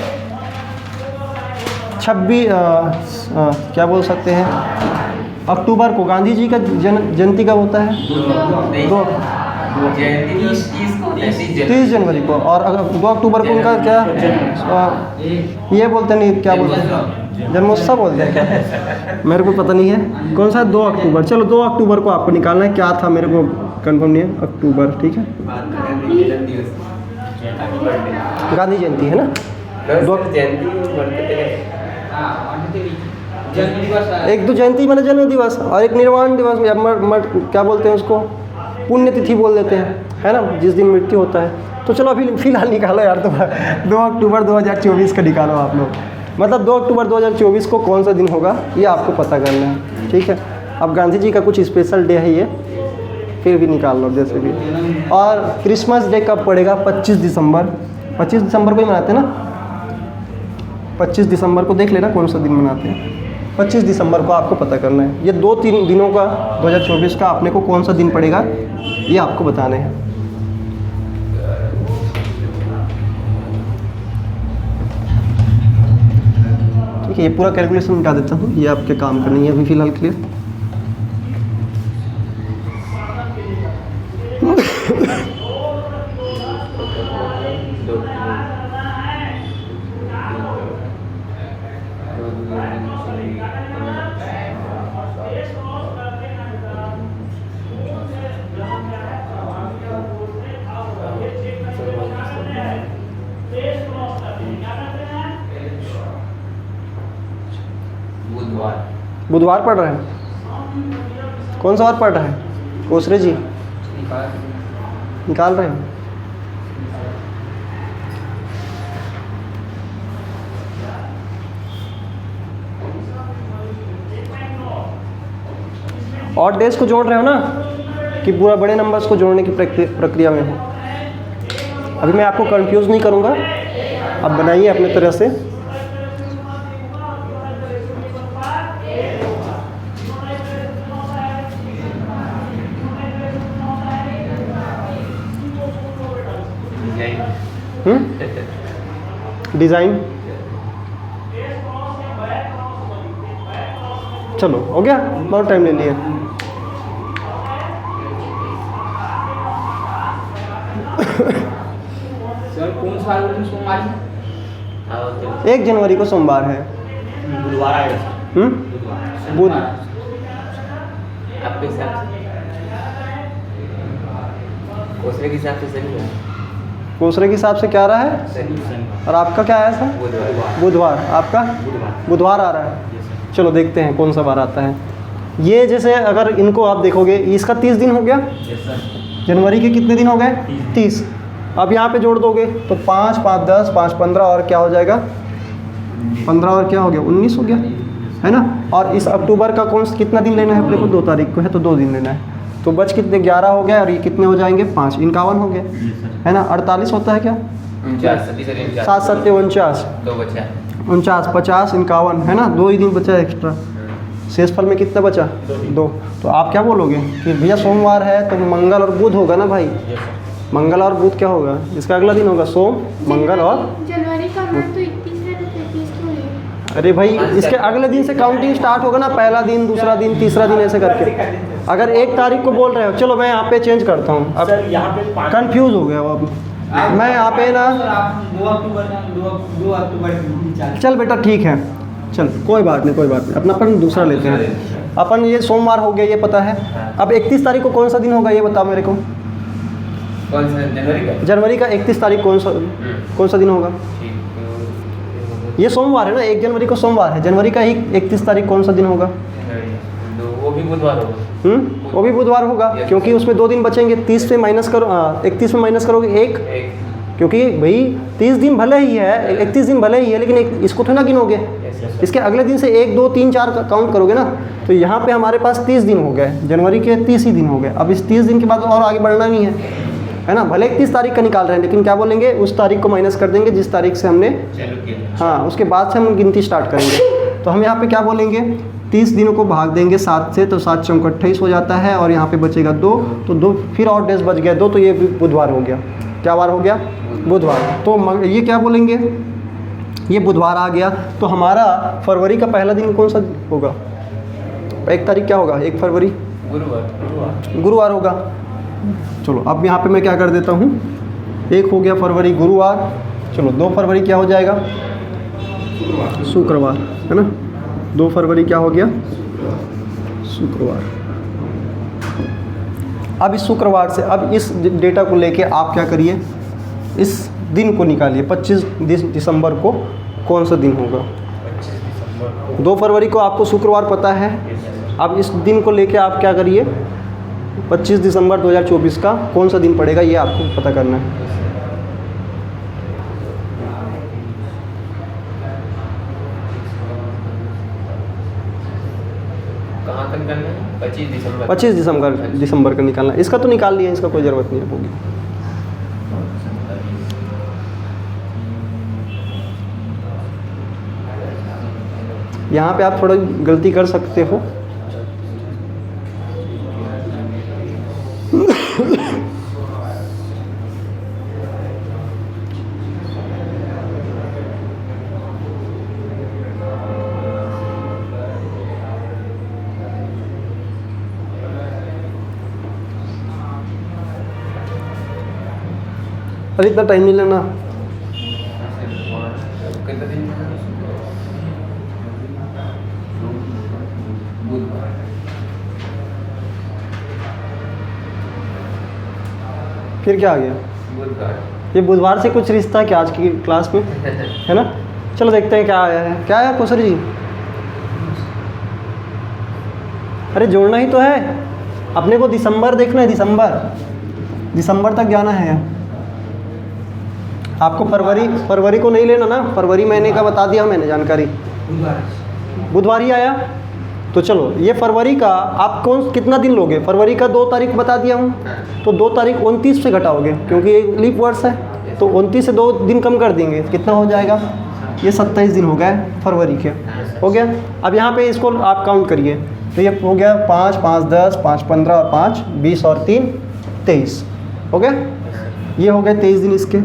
26 क्या बोल सकते हैं, अक्टूबर को गांधी जी का जयंती कब होता है? 30 जनवरी को। और अगर 2 अक्टूबर को उनका क्या ये बोलते नहीं, क्या बोलते हैं? जन्मोत्सव बोलते हैं क्या? मेरे को पता नहीं है कौन सा। 2 अक्टूबर। चलो 2 अक्टूबर को आपको निकालना है। क्या था मेरे को कंफर्म नहीं है। अक्टूबर, ठीक है। गांधी जयंती है ना? एक तो जयंती मैंने जन्म दिवस और एक निर्वाण दिवस, या क्या बोलते हैं उसको, पुण्यतिथि बोल देते हैं, है ना, जिस दिन मृत्यु होता है। तो चलो अभी फ़िलहाल निकालो यार, तो 2 अक्टूबर 2024 का निकालो आप लोग। मतलब 2 अक्टूबर 2024 को कौन सा दिन होगा ये आपको पता करना है, ठीक है। अब गांधी जी का कुछ स्पेशल डे है ये, फिर भी निकाल लो जैसे भी। और क्रिसमस डे कब पड़ेगा? 25 दिसंबर। 25 दिसंबर को ही मनाते हैं ना? 25 दिसंबर को देख लेना कौन सा दिन मनाते हैं। 25 दिसंबर को आपको पता करना है। ये 2-3 दिनों का 2024 का अपने को कौन सा दिन पड़ेगा ये आपको बताने हैं। ठीक है, ये पूरा कैलकुलेशन मिटा देता हूँ, ये आपके काम का नहीं है अभी फ़िलहाल के लिए। बुधवार पढ़ रहे हैं? कौन सा वार पढ़ रहे हैं? कोसरे जी निकाल रहे हैं। और डेज को जोड़ रहे हो ना, कि पूरा बड़े नंबर्स को जोड़ने की प्रक्रिया में हो। अभी मैं आपको कंफ्यूज नहीं करूँगा, आप बनाइए अपने तरह से। डिज़ाइन चलो हो गया, बहुत टाइम ले लिया। सर कौन सा सोमवार है? 1 जनवरी को सोमवार है। बुधवार आएगा सर। बुध आपके हिसाब से दूसरे के हिसाब से सही है। दूसरे के हिसाब से क्या रहा है, सही और आपका क्या आया सर? बुधवार। बुधवार। आपका बुधवार आ रहा है। चलो देखते हैं कौन सा बार आता है। ये जैसे अगर इनको आप देखोगे, इसका 30 दिन हो गया, जनवरी के कितने दिन हो गए? 30। अब यहाँ पे जोड़ दोगे तो 5 5 10 5 15 और क्या हो जाएगा? 15 और क्या हो गया? 19 हो गया, है ना। और इस अक्टूबर का कितना दिन लेना है अपने को? 2 तारीख को है तो 2 दिन लेना है। तो बच कितने? 11 हो गया, और ये कितने हो जाएंगे? 5 51 हो गए, है ना। 48 होता है क्या? 7 7 49, 2 बचा 49 50 51, है ना। 2 ही दिन बचा एक्स्ट्रा। शेषफल में कितना बचा? 2। तो आप क्या बोलोगे कि भैया सोमवार है तो मंगल और बुध होगा ना भाई। मंगल और बुध क्या होगा? इसका अगला दिन होगा सोम, मंगल और जनवरी का मंथ तो 31 है तो 33 क्यों है? अरे भाई इसके अगले दिन से काउंटिंग स्टार्ट होगा ना। पहला दिन, दूसरा दिन, तीसरा दिन, ऐसे करके। अगर 1 तारीख को बोल रहे हो, चलो मैं यहाँ पे चेंज करता हूँ। अब सर यहाँ पे 5 कंफ्यूज हो गया वो। अब मैं यहाँ पे ना 2 अक्टूबर चल बेटा ठीक है, चल कोई बात नहीं, कोई बात नहीं, अपना अपन दूसरा लेते हैं। अपन ये सोमवार हो गया, ये पता है। अब 31 तारीख को कौन सा दिन होगा ये बताओ मेरे को। कौन सा? जनवरी का? जनवरी का 31 तारीख कौन सा दिन होगा? ये सोमवार है ना, 1 जनवरी को सोमवार है। जनवरी का ही 31 तारीख कौन सा दिन होगा? वो भी बुधवार होगा। वो भी बुधवार होगा, क्योंकि उसमें 2 दिन बचेंगे। 30 से माइनस करो, 31 में माइनस करोगे 1, क्योंकि भाई 30 दिन भले ही है, 31 दिन भले ही है, लेकिन इसको थोड़ा ना गिनोगे। इसके अगले दिन से 1 2 3 4 काउंट करोगे ना। तो यहाँ पे हमारे पास 30 दिन हो गए, जनवरी के 30 ही दिन हो गए। अब इस 30 दिन के बाद और आगे बढ़ना नहीं है ना। भले 31 तारीख का निकाल रहे हैं, लेकिन क्या बोलेंगे, उस तारीख को माइनस कर देंगे जिस तारीख से हमने, हाँ, उसके बाद से हम गिनती स्टार्ट करेंगे। तो हम यहाँ पे क्या बोलेंगे, 30 दिनों को भाग देंगे 7 से, तो 7 चौक 28 हो जाता है, और यहाँ पे बचेगा 2, तो 2 फिर और डेज बच गया 2, तो ये बुधवार हो गया। क्या वार हो गया? बुधवार। तो ये क्या बोलेंगे, ये बुधवार आ गया। तो हमारा फरवरी का पहला दिन कौन सा होगा? 1 तारीख क्या होगा? 1 फरवरी गुरुवार होगा। चलो अब यहाँ पे मैं क्या कर देता हूँ, 1 हो गया फरवरी गुरुवार। चलो 2 फरवरी क्या हो जाएगा? शुक्रवार, है ना। 2 फरवरी क्या हो गया? शुक्रवार। अब इस शुक्रवार से, अब इस डेटा को लेके आप क्या करिए, इस दिन को निकालिए। 25 दिसंबर को कौन सा दिन होगा? 2 फरवरी को आपको शुक्रवार पता है। अब इस दिन को लेके आप क्या करिए, 25 दिसंबर 2024 का कौन सा दिन पड़ेगा ये आपको पता करना है। कहाँ तक करना है? 25 दिसंबर। 25 दिसंबर का निकालना है। इसका तो निकाल लिया, इसका कोई ज़रूरत नहीं है होगी। यहाँ पे आप थोड़ा गलती कर सकते हो। अरे इतना टाइम नहीं लेना। कितना दिन? बुधवार। फिर क्या आ गया? बुधवार। ये बुधवार से कुछ रिश्ता है क्या आज की क्लास में, है ना। चलो देखते हैं क्या आया है। क्या आया कोसर जी? अरे जोड़ना ही तो है अपने को, दिसंबर देखना है। दिसंबर तक जाना है आपको। फरवरी को नहीं लेना ना, फरवरी महीने का बता दिया मैंने जानकारी। बुधवार ही आया। तो चलो ये फरवरी का आप कितना दिन लोगे? फरवरी का 2 तारीख बता दिया हूँ, तो 2 तारीख 29 से घटाओगे, क्योंकि ये लीप वर्ष है। तो 29 से 2 दिन कम कर देंगे, कितना हो जाएगा? ये 27 दिन हो गए फरवरी के, हो गया। अब यहाँ पे इसको आप काउंट करिए, तो ये हो गया 5 5 10 5 15 और 5 20 और 3 23, हो गया। ये हो गए 23 दिन इसके।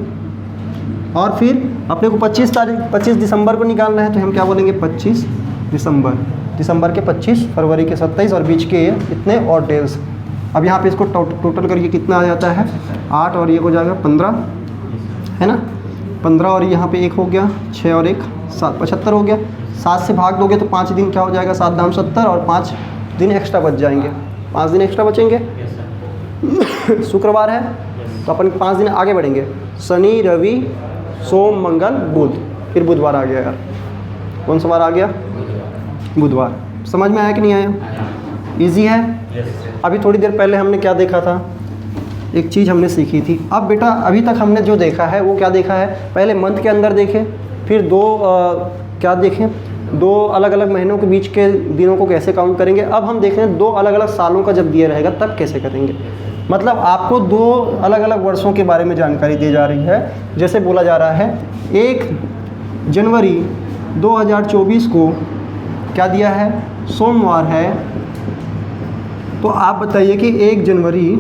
और फिर अपने को 25 दिसंबर को निकालना है, तो हम क्या बोलेंगे 25 दिसंबर के 25, फरवरी के 27 और बीच के ये इतने और डेज। अब यहाँ पे इसको टोटल करके कितना आ जाता है 8 और ये हो जाएगा 15, है ना 15 और यहाँ पे 1 हो गया 6 और 1 7 75 हो गया। 7 से भाग दोगे तो 5 दिन क्या हो जाएगा 7 दाम 70 और 5 दिन एक्स्ट्रा बच जाएंगे, 5 दिन एक्स्ट्रा बचेंगे। शुक्रवार है तो अपन 5 दिन आगे बढ़ेंगे, शनि रवि सोम मंगल बुध, फिर बुधवार आ गया यार। कौन सा वार आ गया बुधवार। समझ में आया कि नहीं आया? इजी है। अभी थोड़ी देर पहले हमने क्या देखा था, एक चीज़ हमने सीखी थी। अब बेटा अभी तक हमने जो देखा है वो क्या देखा है, पहले मंथ के अंदर देखे, फिर क्या देखें 2 अलग अलग महीनों के बीच के दिनों को कैसे काउंट करेंगे। अब हम देख रहे हैं 2 अलग अलग सालों का जब दिया रहेगा तब कैसे करेंगे। मतलब आपको 2 अलग अलग वर्षों के बारे में जानकारी दी जा रही है। जैसे बोला जा रहा है 1 जनवरी 2024 को क्या दिया है, सोमवार है, तो आप बताइए कि 1 जनवरी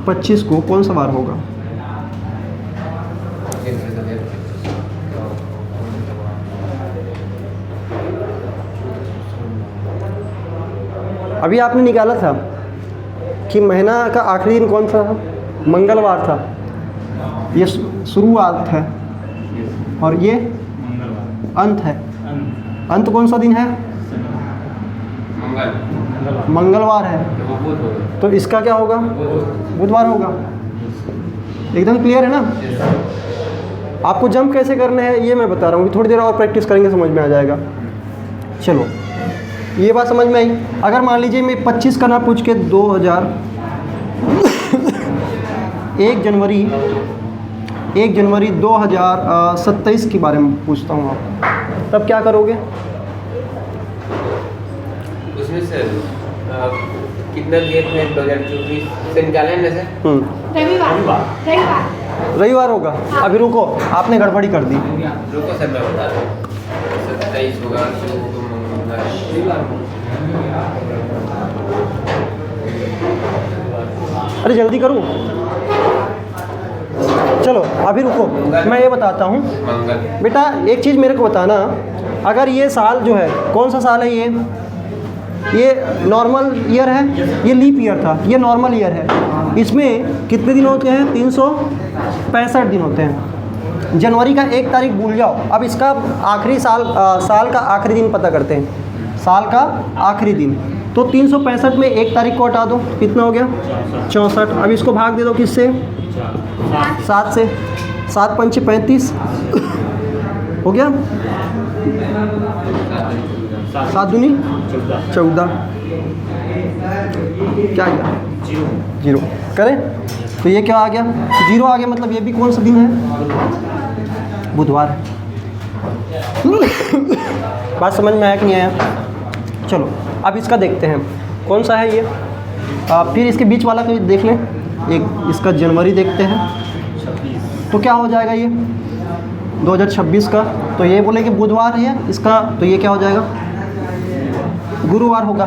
25 को कौन सा वार होगा। अभी आपने निकाला था कि महीना का आखिरी दिन कौन सा था, मंगलवार था, ये शुरुआत है और ये अंत है। अंत कौन सा दिन है, मंगलवार है, तो इसका क्या होगा बुधवार होगा। एकदम क्लियर है ना। आपको जंप कैसे करने हैं ये मैं बता रहा हूँ, थोड़ी देर और प्रैक्टिस करेंगे समझ में आ जाएगा। चलो ये बात समझ में आई। अगर मान लीजिए मैं 25 का ना पूछ के 1 जनवरी 2027 के बारे में पूछता हूँ, आप तब क्या करोगे? उसमें से कितना डेट है 2024 से निकालें ना सर? रविवार होगा। अभी रुको, आपने गड़बड़ी कर दी। रुको सर मैं बता रहा हूँ, 27 होगा अरे जल्दी करूँ, चलो अभी रुको मैं ये बताता हूँ। बेटा एक चीज़ मेरे को बताना, अगर ये साल जो है कौन सा साल है, ये नॉर्मल ईयर है, ये लीप ईयर था, ये नॉर्मल ईयर है। इसमें कितने दिन होते हैं 365 दिन होते हैं। जनवरी का 1 तारीख भूल जाओ। अब इसका आखिरी साल का आखिरी दिन पता करते हैं, साल का आखिरी दिन। तो 365 में 1 तारीख को हटा दो, कितना हो गया 64। अब इसको भाग दे दो किससे, 7 से, 7 पंचे 35 हो गया, 7 दूनी 14, क्या गया 0 करें तो ये क्या आ गया 0 आ गया। मतलब ये भी कौन सा दिन है, बुधवार है। बात समझ में आया कि नहीं आया? चलो अब इसका देखते हैं कौन सा है ये। फिर इसके बीच वाला को देख लें, एक इसका जनवरी देखते हैं तो क्या हो जाएगा ये 2026 का। तो ये बोले कि बुधवार है इसका, तो ये क्या हो जाएगा गुरुवार होगा।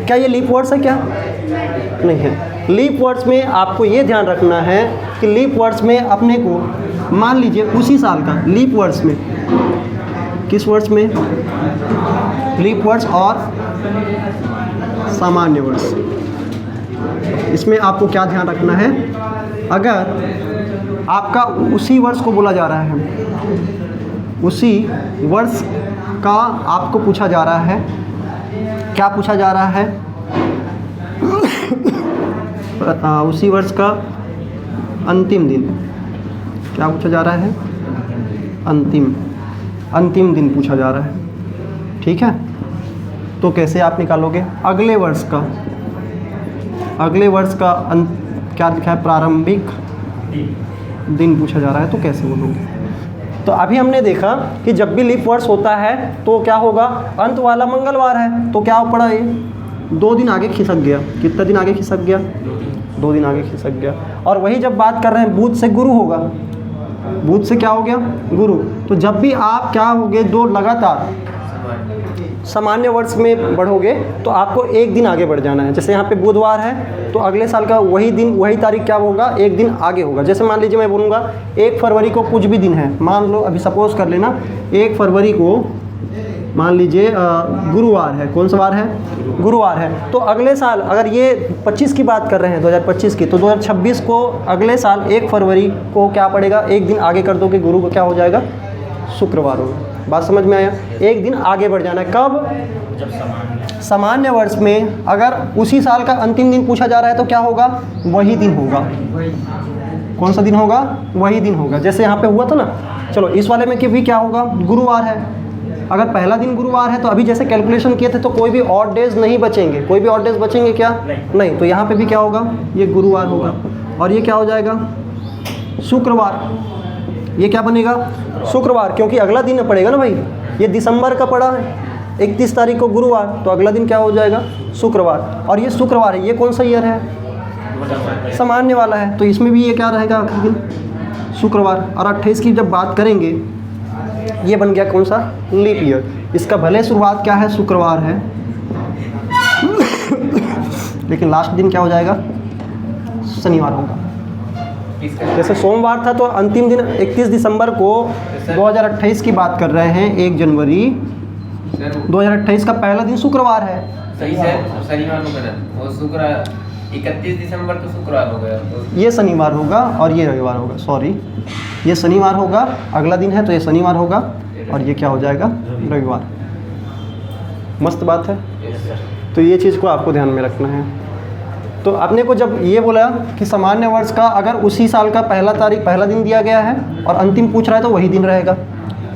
क्या ये लीप वर्ड्स है क्या? नहीं है। लीप वर्ड्स में आपको ये ध्यान रखना है कि लीप वर्ड्स में अपने को मान लीजिए उसी साल का, लीप वर्ड्स में किस वर्ड्स में, लीप वर्ड्स और सामान्य वर्ड्स, इसमें आपको क्या ध्यान रखना है। अगर आपका उसी वर्ष को बोला जा रहा है, उसी वर्ष का आपको पूछा जा रहा है, क्या पूछा जा रहा है उसी वर्ष का अंतिम दिन, क्या पूछा जा रहा है, अंतिम दिन पूछा जा रहा है, ठीक है। तो कैसे आप निकालोगे अगले वर्ष का क्या लिखा है, प्रारंभिक दिन पूछा जा रहा है, तो कैसे बोलोगे। तो अभी हमने देखा कि जब भी लीप वर्ष होता है तो क्या होगा, अंत वाला मंगलवार है, तो क्या पड़ा ये 2 दिन आगे खिसक गया। कितना दिन आगे खिसक गया, 2 दिन आगे खिसक गया। और वही जब बात कर रहे हैं बुध से गुरु होगा, बुध से क्या हो गया गुरु। तो जब भी आप क्या हो गए 2 लगातार सामान्य वर्ष में बढ़ोगे तो आपको एक दिन आगे बढ़ जाना है। जैसे यहाँ पे बुधवार है तो अगले साल का वही दिन वही तारीख क्या होगा, एक दिन आगे होगा। जैसे मान लीजिए मैं बोलूँगा 1 फरवरी को कुछ भी दिन है, मान लो अभी सपोज़ कर लेना 1 फरवरी को मान लीजिए गुरुवार है। कौन सा वार है? गुरुवार है। तो अगले साल अगर ये 25 की बात कर रहे हैं 2025 की, तो 2026 को अगले साल 1 फरवरी को क्या पड़ेगा, एक दिन आगे कर दो कि गुरु को क्या हो जाएगा, शुक्रवार होगा। बात समझ में आया? एक दिन आगे बढ़ जाना है। कब? जब सामान्य वर्ष में अगर उसी साल का अंतिम दिन पूछा जा रहा है तो क्या होगा, वही दिन होगा। कौन सा दिन होगा? वही दिन होगा। जैसे यहाँ पे हुआ था ना, चलो इस वाले में कि भी क्या होगा, गुरुवार है। अगर पहला दिन गुरुवार है तो अभी जैसे कैलकुलेशन किए थे तो कोई भी ऑड डेज नहीं बचेंगे। कोई भी ऑड डेज बचेंगे क्या? नहीं। तो यहाँ पे भी क्या होगा, ये गुरुवार होगा और ये क्या हो जाएगा, शुक्रवार। ये क्या बनेगा, शुक्रवार, क्योंकि अगला दिन पड़ेगा ना भाई। ये दिसंबर का पड़ा है 31 तारीख को गुरुवार, तो अगला दिन क्या हो जाएगा, शुक्रवार। और ये शुक्रवार है, ये कौन सा ईयर है, सामान्य वाला है। तो इसमें भी ये क्या रहेगा, आखिरी दिन शुक्रवार। और 28 की जब बात करेंगे, ये बन गया कौन सा, लीप ईयर। इसका भले शुरुआत क्या है, शुक्रवार है लेकिन लास्ट दिन क्या हो जाएगा, शनिवार होगा। जैसे सोमवार था तो अंतिम दिन 31 दिसंबर को 2028 की बात कर रहे हैं, 1 जनवरी 2028 का पहला दिन शुक्रवार है। सही से शनिवार को बना, वो शुक्र 31 दिसंबर तो शुक्रवार हो गया, तो ये शनिवार होगा और ये रविवार होगा। सॉरी, ये शनिवार होगा, अगला दिन है तो ये शनिवार होगा और ये क्या हो जाएगा, रविवार। मस्त बात है। तो ये चीज़ को आपको ध्यान में रखना है। तो आपने को जब ये बोला कि सामान्य वर्ष का अगर उसी साल का पहला दिन दिया गया है और अंतिम पूछ रहा है तो वही दिन रहेगा,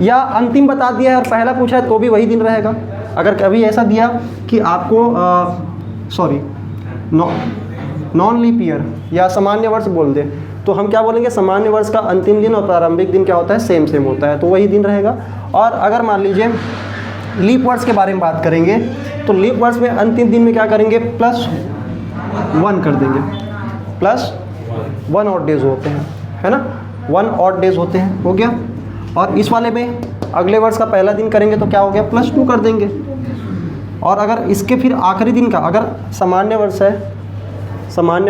या अंतिम बता दिया है और पहला पूछ रहा है तो भी वही दिन रहेगा। अगर कभी ऐसा दिया कि आपको नॉन लीप ईयर या सामान्य वर्ष बोल दे, तो हम क्या बोलेंगे, सामान्य वर्ष का अंतिम दिन और प्रारंभिक दिन क्या होता है, सेम होता है, तो वही दिन रहेगा। और अगर मान लीजिए लीप वर्ष के बारे में बात करेंगे तो लीप वर्ष में अंतिम दिन में क्या करेंगे, +1 कर देंगे। +1 ऑड डेज होते हैं, है ना, 1 ऑड डेज होते हैं, हो गया। और इस वाले में अगले वर्ष का पहला दिन करेंगे तो क्या हो गया, +2 कर देंगे। और अगर इसके फिर आखिरी दिन का, अगर सामान्य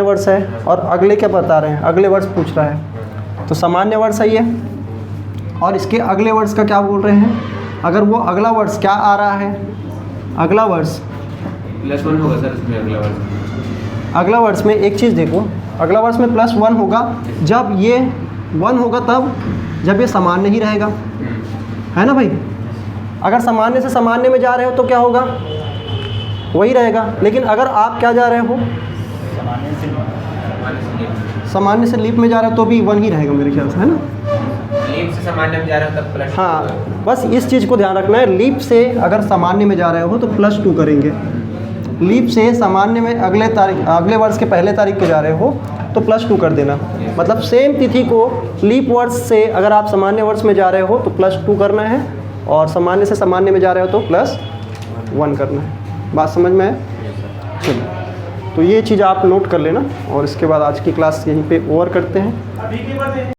वर्ष है और अगले क्या बता रहे हैं, अगले वर्ष पूछ रहा है, तो सामान्य वर्ष है ये, और इसके अगले वर्ष का क्या बोल रहे हैं, अगर वो अगला वर्ष क्या आ रहा है, अगला वर्ष +1 होगा सर इसमें। अगला वर्ष में एक चीज़ देखो, अगला वर्ष में +1 होगा जब ये 1 होगा, तब जब ये सामान्य ही रहेगा, है ना भाई। अगर सामान्य से सामान्य में जा रहे हो तो क्या होगा, वही रहेगा। लेकिन अगर आप क्या जा रहे हो, सामान्य से लीप में जा रहे हो तो भी 1 ही रहेगा मेरे ख्याल से, है ना। लीप से सामान्य में जा रहे हो तब +2। हाँ, बस इस चीज़ को ध्यान रखना है। लीप से अगर सामान्य में जा रहे हो तो +2 करेंगे। लीप से सामान्य में अगले वर्ष के पहले तारीख को जा रहे हो तो +2 कर देना। मतलब सेम तिथि को लीप वर्ष से अगर आप सामान्य वर्ष में जा रहे हो तो +2 करना है, और सामान्य से सामान्य में जा रहे हो तो +1 करना है। बात समझ में है? चलिए, तो ये चीज़ आप नोट कर लेना, और इसके बाद आज की क्लास यहीं पे ओवर करते हैं।